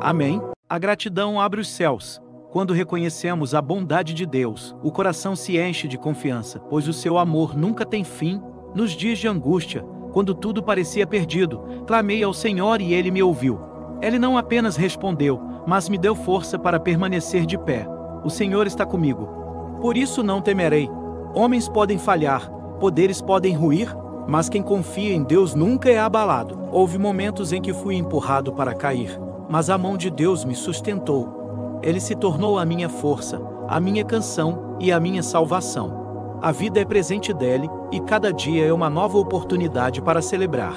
Amém? A gratidão abre os céus. Quando reconhecemos a bondade de Deus, o coração se enche de confiança, pois o seu amor nunca tem fim. Nos dias de angústia, quando tudo parecia perdido, clamei ao Senhor e Ele me ouviu. Ele não apenas respondeu, mas me deu força para permanecer de pé. O Senhor está comigo. Por isso não temerei. Homens podem falhar, poderes podem ruir, mas quem confia em Deus nunca é abalado. Houve momentos em que fui empurrado para cair, mas a mão de Deus me sustentou. Ele se tornou a minha força, a minha canção e a minha salvação. A vida é presente dele, e cada dia é uma nova oportunidade para celebrar.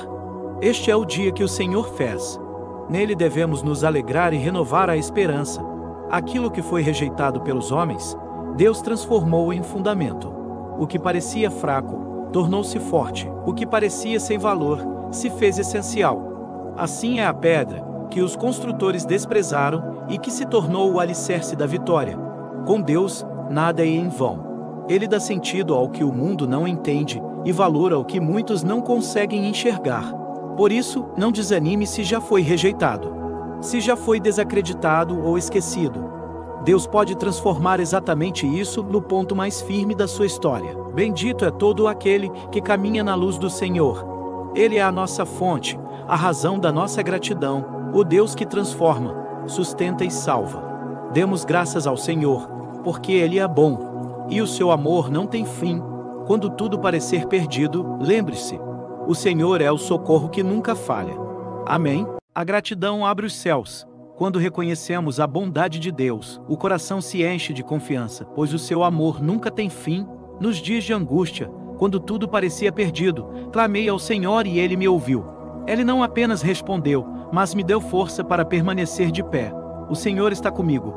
Este é o dia que o Senhor fez. Nele devemos nos alegrar e renovar a esperança. Aquilo que foi rejeitado pelos homens, Deus transformou em fundamento. O que parecia fraco, tornou-se forte. O que parecia sem valor, se fez essencial. Assim é a pedra, que os construtores desprezaram e que se tornou o alicerce da vitória. Com Deus, nada é em vão. Ele dá sentido ao que o mundo não entende e valor ao que muitos não conseguem enxergar. Por isso, não desanime se já foi rejeitado. Se já foi desacreditado ou esquecido. Deus pode transformar exatamente isso no ponto mais firme da sua história. Bendito é todo aquele que caminha na luz do Senhor. Ele é a nossa fonte, a razão da nossa gratidão, o Deus que transforma, sustenta e salva. Demos graças ao Senhor, porque Ele é bom, e o seu amor não tem fim. Quando tudo parecer perdido, lembre-se, o Senhor é o socorro que nunca falha. Amém? A gratidão abre os céus. Quando reconhecemos a bondade de Deus, o coração se enche de confiança, pois o seu amor nunca tem fim. Nos dias de angústia, quando tudo parecia perdido, clamei ao Senhor e Ele me ouviu. Ele não apenas respondeu, mas me deu força para permanecer de pé. O Senhor está comigo.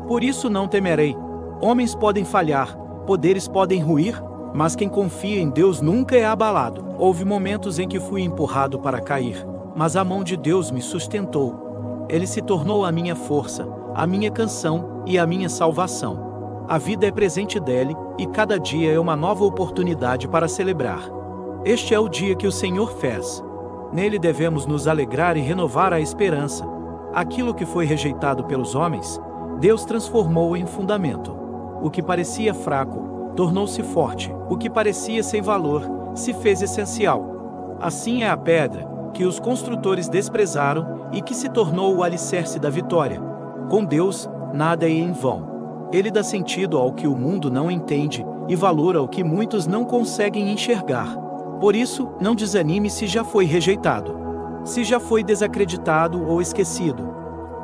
Por isso não temerei. Homens podem falhar, poderes podem ruir, mas quem confia em Deus nunca é abalado. Houve momentos em que fui empurrado para cair, mas a mão de Deus me sustentou. Ele se tornou a minha força, a minha canção e a minha salvação. A vida é presente dele, e cada dia é uma nova oportunidade para celebrar. Este é o dia que o Senhor fez. Nele devemos nos alegrar e renovar a esperança. Aquilo que foi rejeitado pelos homens, Deus transformou em fundamento. O que parecia fraco, tornou-se forte. O que parecia sem valor, se fez essencial. Assim é a pedra, que os construtores desprezaram e que se tornou o alicerce da vitória. Com Deus, nada é em vão. Ele dá sentido ao que o mundo não entende e valor ao que muitos não conseguem enxergar. Por isso, não desanime se já foi rejeitado. Se já foi desacreditado ou esquecido.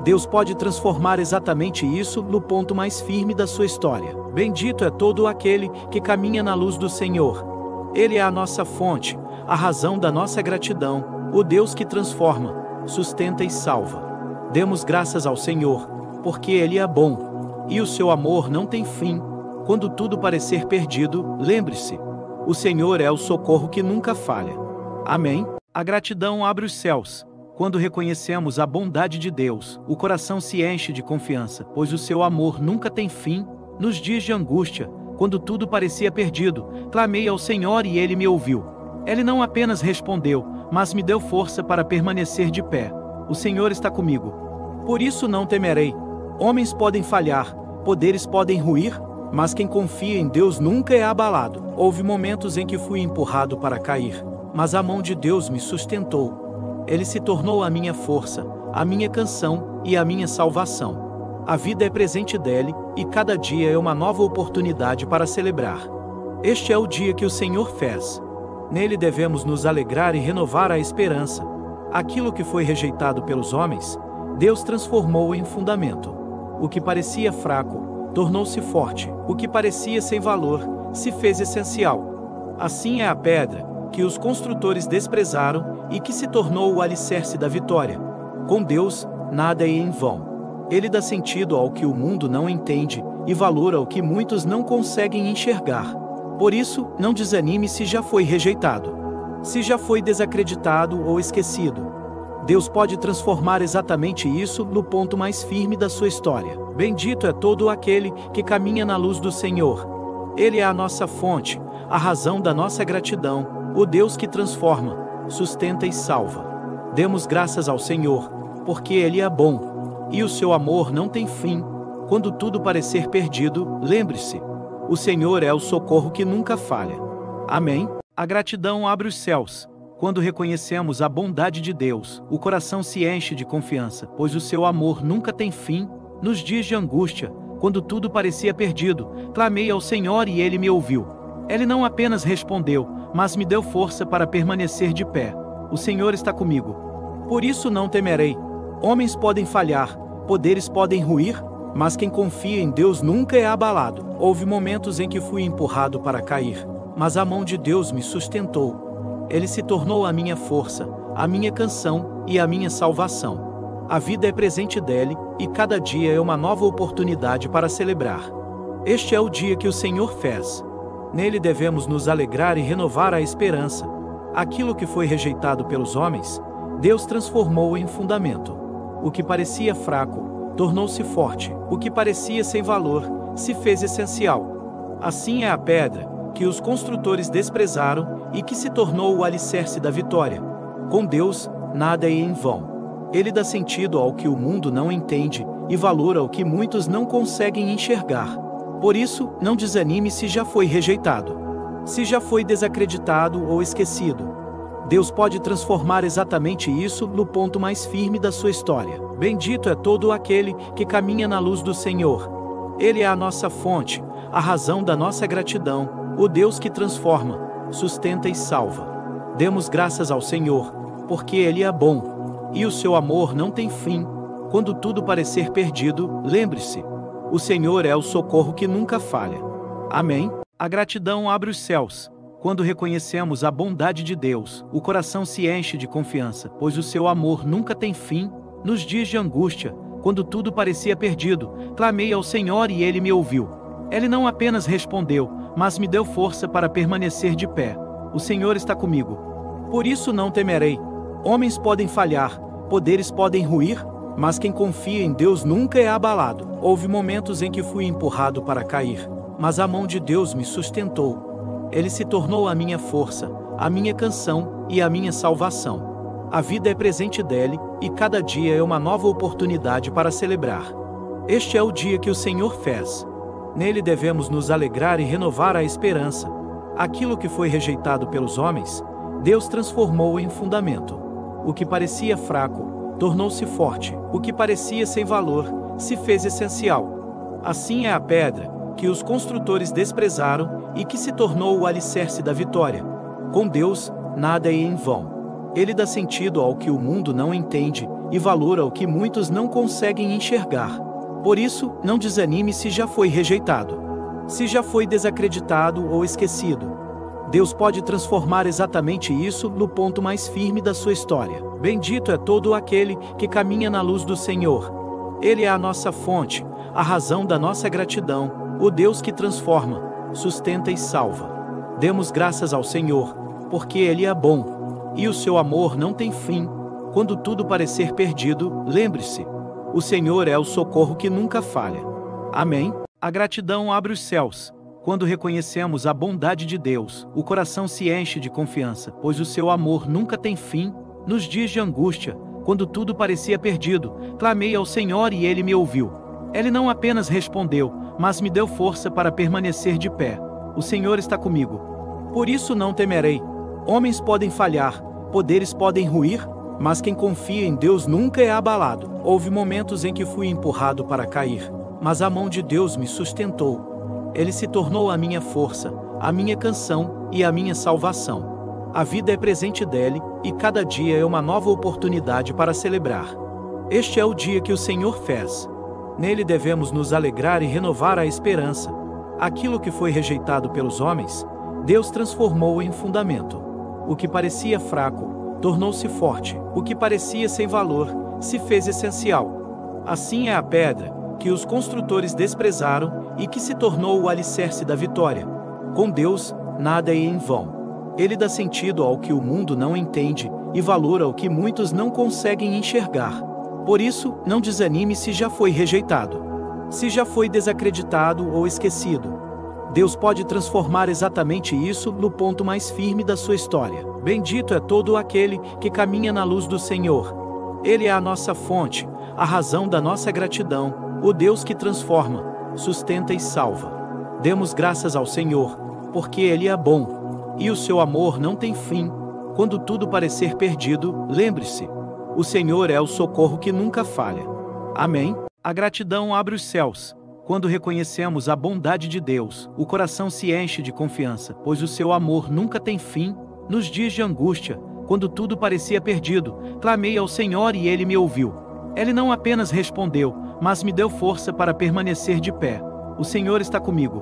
Deus pode transformar exatamente isso no ponto mais firme da sua história. Bendito é todo aquele que caminha na luz do Senhor. Ele é a nossa fonte, a razão da nossa gratidão, o Deus que transforma, sustenta e salva. Demos graças ao Senhor, porque Ele é bom, e o seu amor não tem fim. Quando tudo parecer perdido, lembre-se, o Senhor é o socorro que nunca falha. Amém? A gratidão abre os céus. Quando reconhecemos a bondade de Deus, o coração se enche de confiança, pois o seu amor nunca tem fim. Nos dias de angústia, quando tudo parecia perdido, clamei ao Senhor e Ele me ouviu. Ele não apenas respondeu, mas me deu força para permanecer de pé. O Senhor está comigo. Por isso não temerei. Homens podem falhar, poderes podem ruir, mas quem confia em Deus nunca é abalado. Houve momentos em que fui empurrado para cair, mas a mão de Deus me sustentou. Ele se tornou a minha força, a minha canção e a minha salvação. A vida é presente dele, e cada dia é uma nova oportunidade para celebrar. Este é o dia que o Senhor fez. Nele devemos nos alegrar e renovar a esperança. Aquilo que foi rejeitado pelos homens, Deus transformou em fundamento. O que parecia fraco, tornou-se forte. O que parecia sem valor, se fez essencial. Assim é a pedra, que os construtores desprezaram, e que se tornou o alicerce da vitória. Com Deus, nada é em vão. Ele dá sentido ao que o mundo não entende, e valor ao que muitos não conseguem enxergar. Por isso, não desanime se já foi rejeitado. Se já foi desacreditado ou esquecido. Deus pode transformar exatamente isso no ponto mais firme da sua história. Bendito é todo aquele que caminha na luz do Senhor. Ele é a nossa fonte, a razão da nossa gratidão, o Deus que transforma, sustenta e salva. Demos graças ao Senhor, porque Ele é bom. E o seu amor não tem fim. Quando tudo parecer perdido, lembre-se: o Senhor é o socorro que nunca falha. Amém? A gratidão abre os céus. Quando reconhecemos a bondade de Deus, o coração se enche de confiança, pois o seu amor nunca tem fim. Nos dias de angústia, quando tudo parecia perdido, clamei ao Senhor e Ele me ouviu. Ele não apenas respondeu, mas me deu força para permanecer de pé. O Senhor está comigo. Por isso não temerei. Homens podem falhar, poderes podem ruir, mas quem confia em Deus nunca é abalado. Houve momentos em que fui empurrado para cair, mas a mão de Deus me sustentou. Ele se tornou a minha força, a minha canção e a minha salvação. A vida é presente dele, e cada dia é uma nova oportunidade para celebrar. Este é o dia que o Senhor fez. Nele devemos nos alegrar e renovar a esperança. Aquilo que foi rejeitado pelos homens, Deus transformou em fundamento. O que parecia fraco, tornou-se forte. O que parecia sem valor, se fez essencial. Assim é a pedra, que os construtores desprezaram, e que se tornou o alicerce da vitória. Com Deus, nada é em vão. Ele dá sentido ao que o mundo não entende, e valor ao que muitos não conseguem enxergar. Por isso, não desanime se já foi rejeitado. Se já foi desacreditado ou esquecido. Deus pode transformar exatamente isso no ponto mais firme da sua história. Bendito é todo aquele que caminha na luz do Senhor. Ele é a nossa fonte, a razão da nossa gratidão, o Deus que transforma, sustenta e salva. Demos graças ao Senhor, porque Ele é bom, e o seu amor não tem fim. Quando tudo parecer perdido, lembre-se: o Senhor é o socorro que nunca falha. Amém? A gratidão abre os céus. Quando reconhecemos a bondade de Deus, o coração se enche de confiança, pois o seu amor nunca tem fim. Nos dias de angústia, quando tudo parecia perdido, clamei ao Senhor e Ele me ouviu. Ele não apenas respondeu, mas me deu força para permanecer de pé. O Senhor está comigo. Por isso não temerei. Homens podem falhar, poderes podem ruir, mas quem confia em Deus nunca é abalado. Houve momentos em que fui empurrado para cair, mas a mão de Deus me sustentou. Ele se tornou a minha força, a minha canção e a minha salvação. A vida é presente dele, e cada dia é uma nova oportunidade para celebrar. Este é o dia que o Senhor fez. Nele devemos nos alegrar e renovar a esperança. Aquilo que foi rejeitado pelos homens, Deus transformou em fundamento. O que parecia fraco, tornou-se forte. O que parecia sem valor, se fez essencial. Assim é a pedra, que os construtores desprezaram, e que se tornou o alicerce da vitória. Com Deus, nada é em vão. Ele dá sentido ao que o mundo não entende, e valor ao que muitos não conseguem enxergar. Por isso, não desanime se já foi rejeitado. Se já foi desacreditado ou esquecido. Deus pode transformar exatamente isso no ponto mais firme da sua história. Bendito é todo aquele que caminha na luz do Senhor. Ele é a nossa fonte, a razão da nossa gratidão, o Deus que transforma, sustenta e salva. Demos graças ao Senhor, porque Ele é bom, e o seu amor não tem fim. Quando tudo parecer perdido, lembre-se: o Senhor é o socorro que nunca falha. Amém? A gratidão abre os céus. Quando reconhecemos a bondade de Deus, o coração se enche de confiança, pois o seu amor nunca tem fim. Nos dias de angústia, quando tudo parecia perdido, clamei ao Senhor e Ele me ouviu. Ele não apenas respondeu, mas me deu força para permanecer de pé. O Senhor está comigo. Por isso não temerei. Homens podem falhar, poderes podem ruir, Mas quem confia em Deus nunca é abalado. Houve momentos em que fui empurrado para cair, mas a mão de Deus me sustentou. Ele se tornou a minha força, a minha canção e a minha salvação. A vida é presente dele, e cada dia é uma nova oportunidade para celebrar. Este é o dia que o Senhor fez. Nele devemos nos alegrar e renovar a esperança. Aquilo que foi rejeitado pelos homens, Deus transformou em fundamento. O que parecia fraco, tornou-se forte. O que parecia sem valor, se fez essencial. Assim é a pedra, que os construtores desprezaram, e que se tornou o alicerce da vitória. Com Deus, nada é em vão. Ele dá sentido ao que o mundo não entende, e valor ao que muitos não conseguem enxergar. Por isso, não desanime se já foi rejeitado, se já foi desacreditado ou esquecido. Deus pode transformar exatamente isso no ponto mais firme da sua história. Bendito é todo aquele que caminha na luz do Senhor. Ele é a nossa fonte, a razão da nossa gratidão, o Deus que transforma, sustenta e salva. Demos graças ao Senhor, porque Ele é bom, e o seu amor não tem fim. Quando tudo parecer perdido, lembre-se: o Senhor é o socorro que nunca falha. Amém? A gratidão abre os céus. Quando reconhecemos a bondade de Deus, o coração se enche de confiança, pois o seu amor nunca tem fim. Nos dias de angústia, quando tudo parecia perdido, clamei ao Senhor e Ele me ouviu. Ele não apenas respondeu, mas me deu força para permanecer de pé. O Senhor está comigo.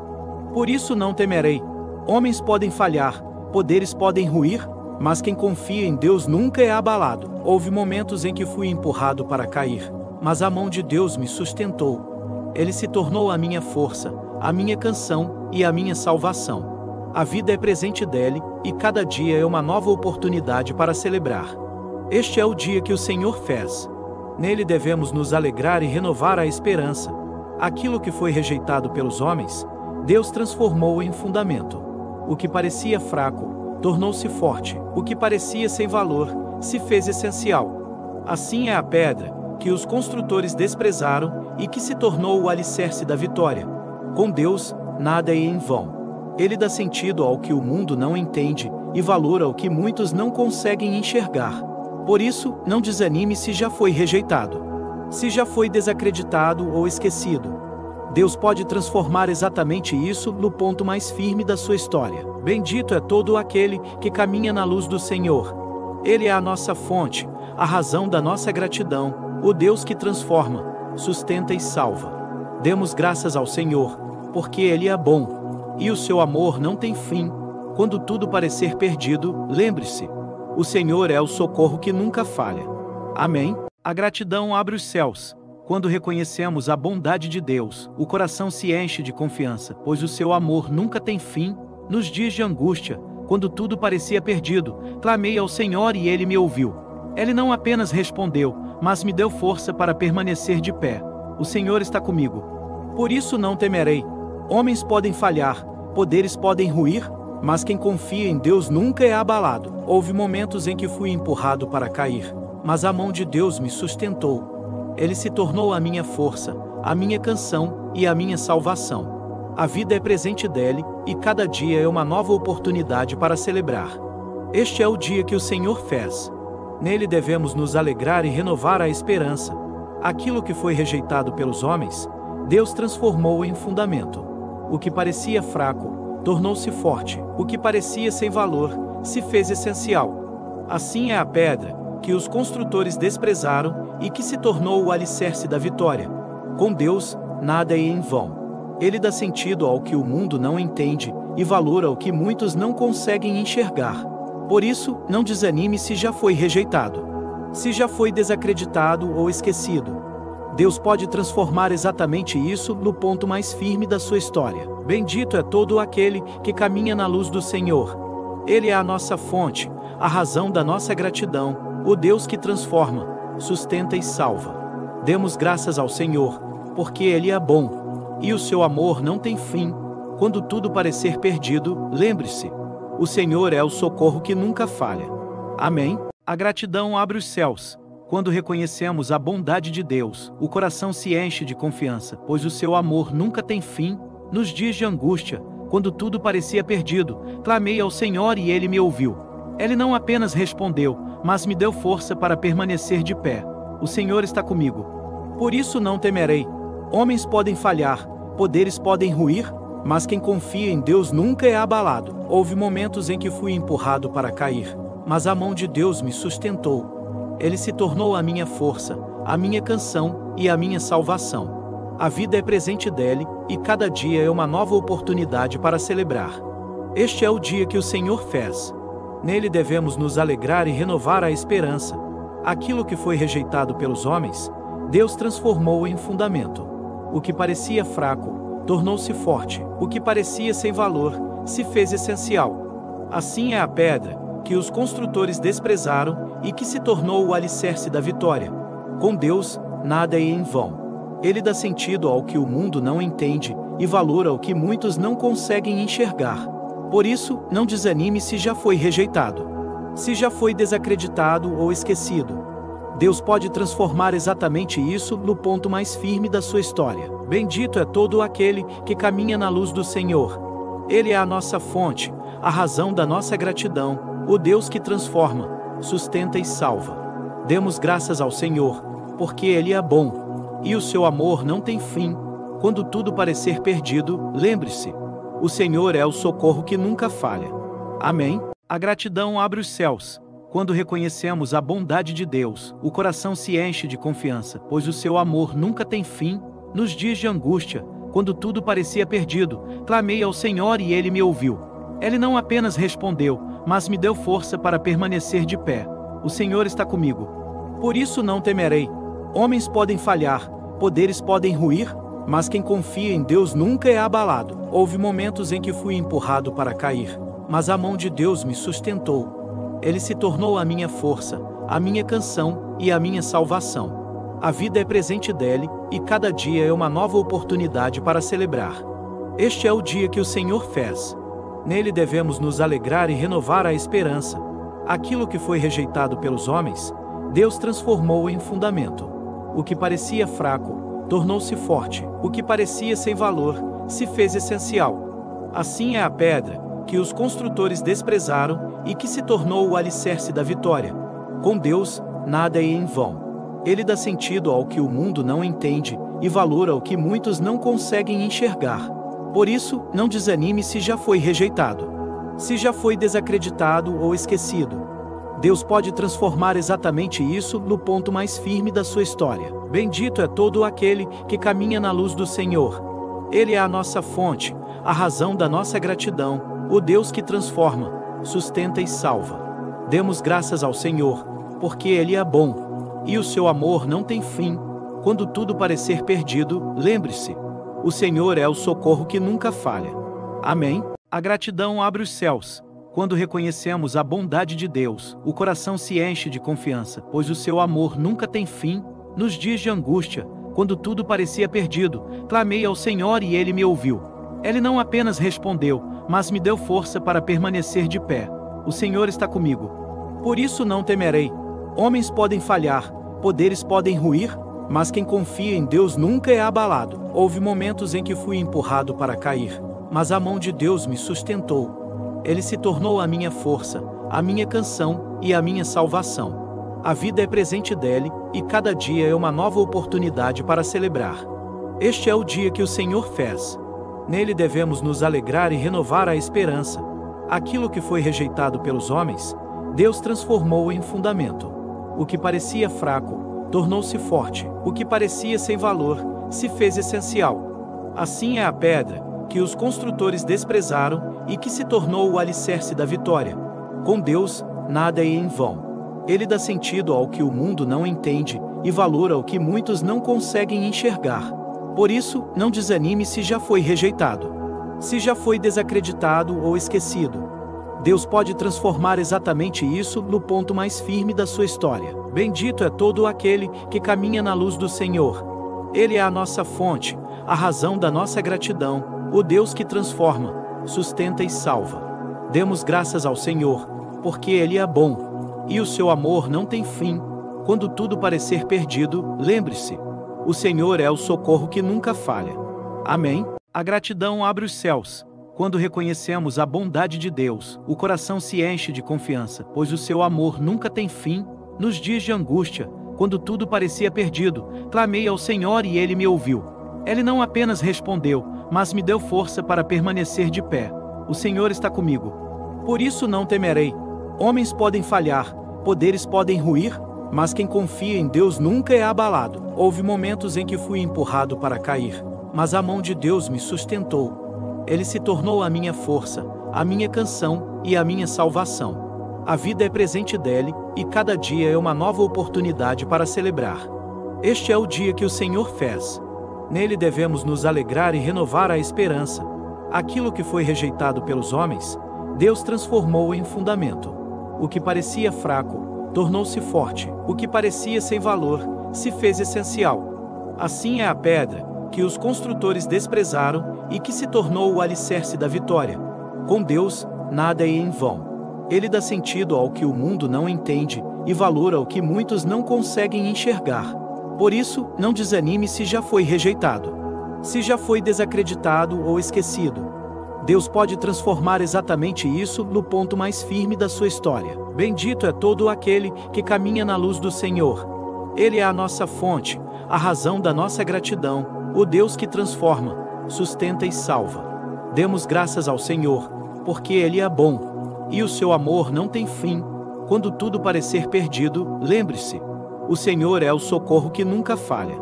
Por isso não temerei. Homens podem falhar, poderes podem ruir, mas quem confia em Deus nunca é abalado. Houve momentos em que fui empurrado para cair, mas a mão de Deus me sustentou. Ele se tornou a minha força, a minha canção e a minha salvação. A vida é presente dele, e cada dia é uma nova oportunidade para celebrar. Este é o dia que o Senhor fez. Nele devemos nos alegrar e renovar a esperança. Aquilo que foi rejeitado pelos homens, Deus transformou em fundamento. O que parecia fraco, tornou-se forte. O que parecia sem valor, se fez essencial. Assim é a pedra, que os construtores desprezaram, e que se tornou o alicerce da vitória. Com Deus, nada é em vão. Ele dá sentido ao que o mundo não entende, e valor ao que muitos não conseguem enxergar. Por isso, não desanime se já foi rejeitado, se já foi desacreditado ou esquecido. Deus pode transformar exatamente isso no ponto mais firme da sua história. Bendito é todo aquele que caminha na luz do Senhor. Ele é a nossa fonte, a razão da nossa gratidão, o Deus que transforma, sustenta e salva. Demos graças ao Senhor, porque Ele é bom, e o seu amor não tem fim. Quando tudo parecer perdido, lembre-se: o Senhor é o socorro que nunca falha. Amém? A gratidão abre os céus. Quando reconhecemos a bondade de Deus, o coração se enche de confiança, pois o seu amor nunca tem fim. Nos dias de angústia, quando tudo parecia perdido, clamei ao Senhor e Ele me ouviu. Ele não apenas respondeu, mas me deu força para permanecer de pé. O Senhor está comigo. Por isso não temerei. Homens podem falhar, poderes podem ruir, mas quem confia em Deus nunca é abalado. Houve momentos em que fui empurrado para cair, mas a mão de Deus me sustentou. Ele se tornou a minha força, a minha canção e a minha salvação. A vida é presente dele, e cada dia é uma nova oportunidade para celebrar. Este é o dia que o Senhor fez. Nele devemos nos alegrar e renovar a esperança. Aquilo que foi rejeitado pelos homens, Deus transformou em fundamento. O que parecia fraco, tornou-se forte. O que parecia sem valor, se fez essencial. Assim é a pedra, que os construtores desprezaram, e que se tornou o alicerce da vitória. Com Deus, nada é em vão. Ele dá sentido ao que o mundo não entende, e valor ao que muitos não conseguem enxergar. Por isso, não desanime se já foi rejeitado, se já foi desacreditado ou esquecido. Deus pode transformar exatamente isso no ponto mais firme da sua história. Bendito é todo aquele que caminha na luz do Senhor. Ele é a nossa fonte, a razão da nossa gratidão, o Deus que transforma, sustenta e salva. Demos graças ao Senhor, porque Ele é bom, e o seu amor não tem fim. Quando tudo parecer perdido, lembre-se: o Senhor é o socorro que nunca falha. Amém? A gratidão abre os céus. Quando reconhecemos a bondade de Deus, o coração se enche de confiança, pois o seu amor nunca tem fim. Nos dias de angústia, quando tudo parecia perdido, clamei ao Senhor e Ele me ouviu. Ele não apenas respondeu, mas me deu força para permanecer de pé. O Senhor está comigo. Por isso não temerei. Homens podem falhar, poderes podem ruir, mas quem confia em Deus nunca é abalado. Houve momentos em que fui empurrado para cair, mas a mão de Deus me sustentou. Ele se tornou a minha força, a minha canção e a minha salvação. A vida é presente dele, e cada dia é uma nova oportunidade para celebrar. Este é o dia que o Senhor fez. Nele devemos nos alegrar e renovar a esperança. Aquilo que foi rejeitado pelos homens, Deus transformou em fundamento. O que parecia fraco, tornou-se forte. O que parecia sem valor, se fez essencial. Assim é a pedra, que os construtores desprezaram e que se tornou o alicerce da vitória. Com Deus, nada é em vão. Ele dá sentido ao que o mundo não entende e valor ao que muitos não conseguem enxergar. Por isso, não desanime se já foi rejeitado, se já foi desacreditado ou esquecido. Deus pode transformar exatamente isso no ponto mais firme da sua história. Bendito é todo aquele que caminha na luz do Senhor. Ele é a nossa fonte, a razão da nossa gratidão, o Deus que transforma, sustenta e salva. Demos graças ao Senhor, porque Ele é bom, e o seu amor não tem fim. Quando tudo parecer perdido, lembre-se: o Senhor é o socorro que nunca falha. Amém? A gratidão abre os céus. Quando reconhecemos a bondade de Deus, o coração se enche de confiança, pois o seu amor nunca tem fim. Nos dias de angústia, quando tudo parecia perdido, clamei ao Senhor e Ele me ouviu. Ele não apenas respondeu, mas me deu força para permanecer de pé. O Senhor está comigo. Por isso não temerei. Homens podem falhar, poderes podem ruir, mas quem confia em Deus nunca é abalado. Houve momentos em que fui empurrado para cair, mas a mão de Deus me sustentou. Ele se tornou a minha força, a minha canção e a minha salvação. A vida é presente dele, e cada dia é uma nova oportunidade para celebrar. Este é o dia que o Senhor fez. Nele devemos nos alegrar e renovar a esperança. Aquilo que foi rejeitado pelos homens, Deus transformou em fundamento. O que parecia fraco, tornou-se forte. O que parecia sem valor, se fez essencial. Assim é a pedra, que os construtores desprezaram e que se tornou o alicerce da vitória. Com Deus, nada é em vão. Ele dá sentido ao que o mundo não entende e valor ao que muitos não conseguem enxergar. Por isso, não desanime se já foi rejeitado, se já foi desacreditado ou esquecido. Deus pode transformar exatamente isso no ponto mais firme da sua história. Bendito é todo aquele que caminha na luz do Senhor. Ele é a nossa fonte, a razão da nossa gratidão, o Deus que transforma, sustenta e salva. Demos graças ao Senhor, porque Ele é bom, e o seu amor não tem fim. Quando tudo parecer perdido, lembre-se: o Senhor é o socorro que nunca falha. Amém? A gratidão abre os céus. Quando reconhecemos a bondade de Deus, o coração se enche de confiança, pois o seu amor nunca tem fim. Nos dias de angústia, quando tudo parecia perdido, clamei ao Senhor e Ele me ouviu. Ele não apenas respondeu, mas me deu força para permanecer de pé. O Senhor está comigo. Por isso não temerei. Homens podem falhar, poderes podem ruir, mas quem confia em Deus nunca é abalado. Houve momentos em que fui empurrado para cair, mas a mão de Deus me sustentou. Ele se tornou a minha força, a minha canção e a minha salvação. A vida é presente dele, e cada dia é uma nova oportunidade para celebrar. Este é o dia que o Senhor fez. Nele devemos nos alegrar e renovar a esperança. Aquilo que foi rejeitado pelos homens, Deus transformou em fundamento. O que parecia fraco, tornou-se forte. O que parecia sem valor, se fez essencial. Assim é a pedra, que os construtores desprezaram e que se tornou o alicerce da vitória. Com Deus, nada é em vão. Ele dá sentido ao que o mundo não entende e valor ao que muitos não conseguem enxergar. Por isso, não desanime se já foi rejeitado, se já foi desacreditado ou esquecido. Deus pode transformar exatamente isso no ponto mais firme da sua história. Bendito é todo aquele que caminha na luz do Senhor. Ele é a nossa fonte, a razão da nossa gratidão, o Deus que transforma, sustenta e salva. Demos graças ao Senhor, porque Ele é bom, e o seu amor não tem fim. Quando tudo parecer perdido, lembre-se: o Senhor é o socorro que nunca falha. Amém? A gratidão abre os céus. Quando reconhecemos a bondade de Deus, o coração se enche de confiança, pois o seu amor nunca tem fim. Nos dias de angústia, quando tudo parecia perdido, clamei ao Senhor e Ele me ouviu. Ele não apenas respondeu, mas me deu força para permanecer de pé. O Senhor está comigo. Por isso não temerei. Homens podem falhar, poderes podem ruir, mas quem confia em Deus nunca é abalado. Houve momentos em que fui empurrado para cair, mas a mão de Deus me sustentou. Ele se tornou a minha força, a minha canção e a minha salvação. A vida é presente dele, e cada dia é uma nova oportunidade para celebrar. Este é o dia que o Senhor fez. Nele devemos nos alegrar e renovar a esperança. Aquilo que foi rejeitado pelos homens, Deus transformou em fundamento. O que parecia fraco, tornou-se forte. O que parecia sem valor, se fez essencial. Assim é a pedra que os construtores desprezaram e que se tornou o alicerce da vitória. Com Deus, nada é em vão. Ele dá sentido ao que o mundo não entende e valor ao que muitos não conseguem enxergar. Por isso, não desanime se já foi rejeitado, se já foi desacreditado ou esquecido. Deus pode transformar exatamente isso no ponto mais firme da sua história. Bendito é todo aquele que caminha na luz do Senhor. Ele é a nossa fonte, a razão da nossa gratidão, o Deus que transforma, sustenta e salva. Demos graças ao Senhor, porque Ele é bom, e o seu amor não tem fim. Quando tudo parecer perdido, lembre-se, o Senhor é o socorro que nunca falha.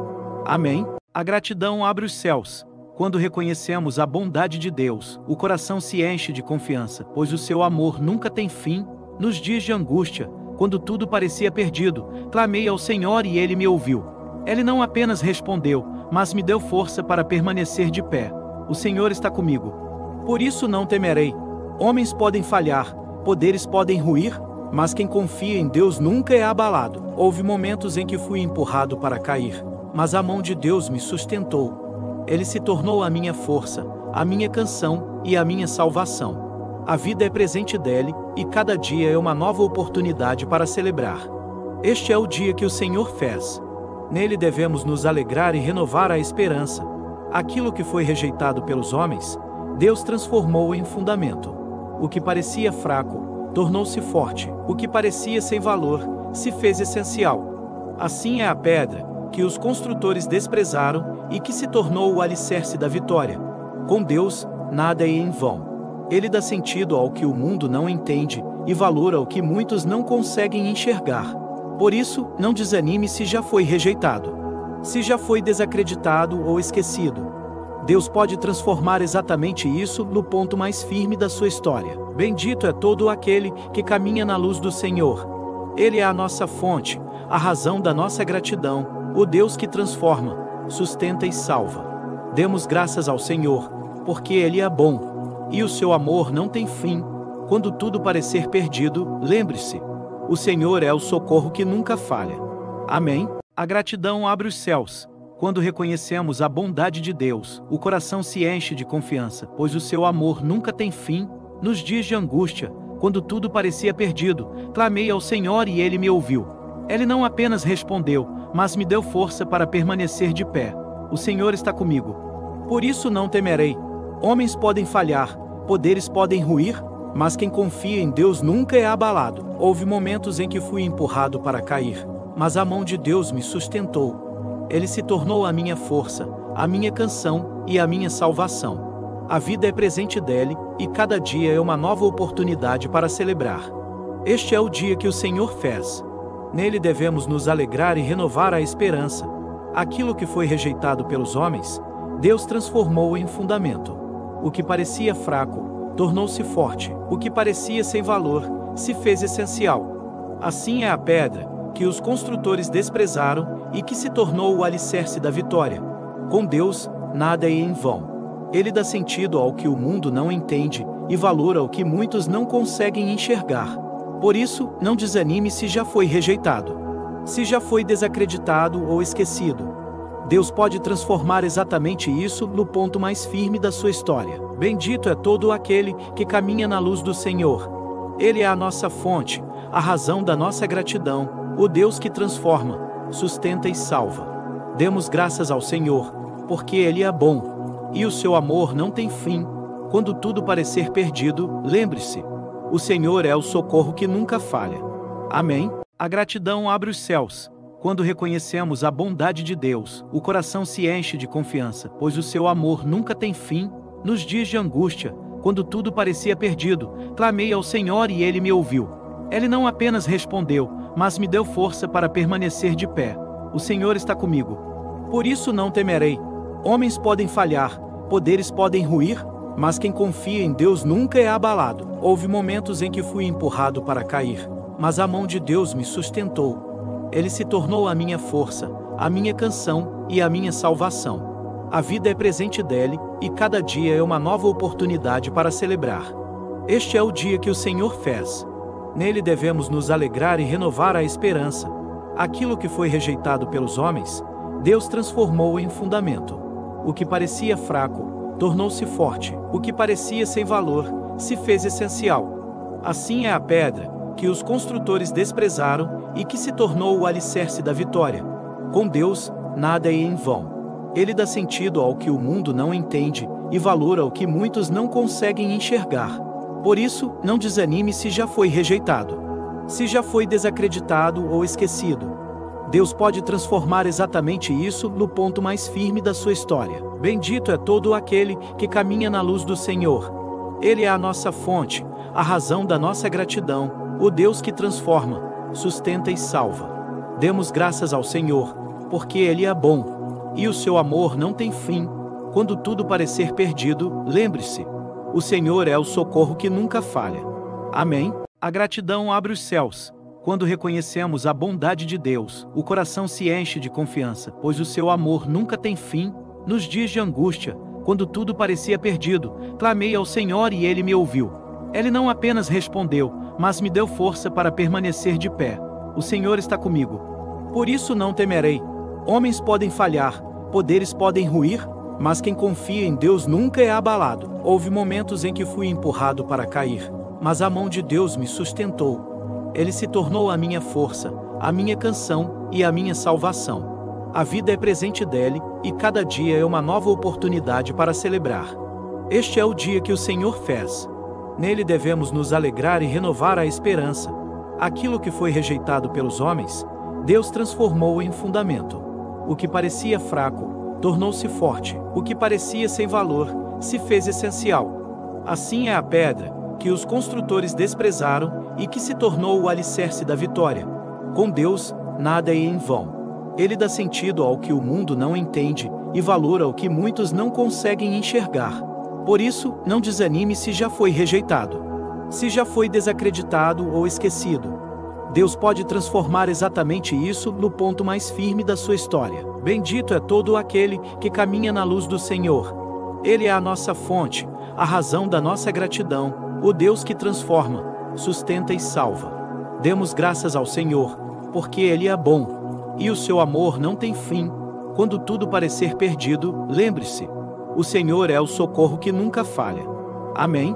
Amém? A gratidão abre os céus. Quando reconhecemos a bondade de Deus, o coração se enche de confiança, pois o seu amor nunca tem fim. Nos dias de angústia, quando tudo parecia perdido, clamei ao Senhor e Ele me ouviu. Ele não apenas respondeu, mas me deu força para permanecer de pé. O Senhor está comigo. Por isso não temerei. Homens podem falhar, poderes podem ruir, mas quem confia em Deus nunca é abalado. Houve momentos em que fui empurrado para cair, mas a mão de Deus me sustentou. Ele se tornou a minha força, a minha canção e a minha salvação. A vida é presente dele, e cada dia é uma nova oportunidade para celebrar. Este é o dia que o Senhor fez. Nele devemos nos alegrar e renovar a esperança. Aquilo que foi rejeitado pelos homens, Deus transformou em fundamento. O que parecia fraco, tornou-se forte. O que parecia sem valor, se fez essencial. Assim é a pedra que os construtores desprezaram e que se tornou o alicerce da vitória. Com Deus, nada é em vão. Ele dá sentido ao que o mundo não entende e valor ao que muitos não conseguem enxergar. Por isso, não desanime se já foi rejeitado, se já foi desacreditado ou esquecido. Deus pode transformar exatamente isso no ponto mais firme da sua história. Bendito é todo aquele que caminha na luz do Senhor. Ele é a nossa fonte, a razão da nossa gratidão, o Deus que transforma, sustenta e salva. Demos graças ao Senhor, porque Ele é bom, e o seu amor não tem fim. Quando tudo parecer perdido, lembre-se, o Senhor é o socorro que nunca falha. Amém? A gratidão abre os céus. Quando reconhecemos a bondade de Deus, o coração se enche de confiança, pois o seu amor nunca tem fim. Nos dias de angústia, quando tudo parecia perdido, clamei ao Senhor e Ele me ouviu. Ele não apenas respondeu, mas me deu força para permanecer de pé. O Senhor está comigo. Por isso não temerei. Homens podem falhar, poderes podem ruir, mas quem confia em Deus nunca é abalado. Houve momentos em que fui empurrado para cair, mas a mão de Deus me sustentou. Ele se tornou a minha força, a minha canção e a minha salvação. A vida é presente dele, e cada dia é uma nova oportunidade para celebrar. Este é o dia que o Senhor fez. Nele devemos nos alegrar e renovar a esperança. Aquilo que foi rejeitado pelos homens, Deus transformou em fundamento. O que parecia fraco, tornou-se forte. O que parecia sem valor, se fez essencial. Assim é a pedra que os construtores desprezaram e que se tornou o alicerce da vitória. Com Deus, nada é em vão. Ele dá sentido ao que o mundo não entende e valor ao que muitos não conseguem enxergar. Por isso, não desanime se já foi rejeitado, se já foi desacreditado ou esquecido. Deus pode transformar exatamente isso no ponto mais firme da sua história. Bendito é todo aquele que caminha na luz do Senhor. Ele é a nossa fonte, a razão da nossa gratidão, o Deus que transforma, sustenta e salva. Demos graças ao Senhor, porque Ele é bom, e o seu amor não tem fim. Quando tudo parecer perdido, lembre-se: o Senhor é o socorro que nunca falha. Amém? A gratidão abre os céus. Quando reconhecemos a bondade de Deus, o coração se enche de confiança, pois o seu amor nunca tem fim. Nos dias de angústia, quando tudo parecia perdido, clamei ao Senhor e Ele me ouviu. Ele não apenas respondeu, mas me deu força para permanecer de pé. O Senhor está comigo. Por isso não temerei. Homens podem falhar, poderes podem ruir, mas quem confia em Deus nunca é abalado. Houve momentos em que fui empurrado para cair, mas a mão de Deus me sustentou. Ele se tornou a minha força, a minha canção e a minha salvação. A vida é presente dele, e cada dia é uma nova oportunidade para celebrar. Este é o dia que o Senhor fez. Nele devemos nos alegrar e renovar a esperança. Aquilo que foi rejeitado pelos homens, Deus transformou em fundamento. O que parecia fraco, tornou-se forte. O que parecia sem valor, se fez essencial. Assim é a pedra que os construtores desprezaram e que se tornou o alicerce da vitória. Com Deus, nada é em vão. Ele dá sentido ao que o mundo não entende e valor ao que muitos não conseguem enxergar. Por isso, não desanime se já foi rejeitado, se já foi desacreditado ou esquecido. Deus pode transformar exatamente isso no ponto mais firme da sua história. Bendito é todo aquele que caminha na luz do Senhor. Ele é a nossa fonte, a razão da nossa gratidão, o Deus que transforma, sustenta e salva. Demos graças ao Senhor, porque Ele é bom, e o seu amor não tem fim. Quando tudo parecer perdido, lembre-se: o Senhor é o socorro que nunca falha. Amém? A gratidão abre os céus. Quando reconhecemos a bondade de Deus, o coração se enche de confiança, pois o seu amor nunca tem fim. Nos dias de angústia, quando tudo parecia perdido, clamei ao Senhor e Ele me ouviu. Ele não apenas respondeu, mas me deu força para permanecer de pé. O Senhor está comigo. Por isso não temerei. Homens podem falhar, poderes podem ruir, mas quem confia em Deus nunca é abalado. Houve momentos em que fui empurrado para cair, mas a mão de Deus me sustentou. Ele se tornou a minha força, a minha canção e a minha salvação. A vida é presente dele, e cada dia é uma nova oportunidade para celebrar. Este é o dia que o Senhor fez. Nele devemos nos alegrar e renovar a esperança. Aquilo que foi rejeitado pelos homens, Deus transformou em fundamento. O que parecia fraco, tornou-se forte. O que parecia sem valor, se fez essencial. Assim é a pedra que os construtores desprezaram e que se tornou o alicerce da vitória. Com Deus, nada é em vão. Ele dá sentido ao que o mundo não entende e valor ao que muitos não conseguem enxergar. Por isso, não desanime se já foi rejeitado, se já foi desacreditado ou esquecido. Deus pode transformar exatamente isso no ponto mais firme da sua história. Bendito é todo aquele que caminha na luz do Senhor. Ele é a nossa fonte, a razão da nossa gratidão, o Deus que transforma, sustenta e salva. Demos graças ao Senhor, porque Ele é bom, e o seu amor não tem fim. Quando tudo parecer perdido, lembre-se: o Senhor é o socorro que nunca falha. Amém?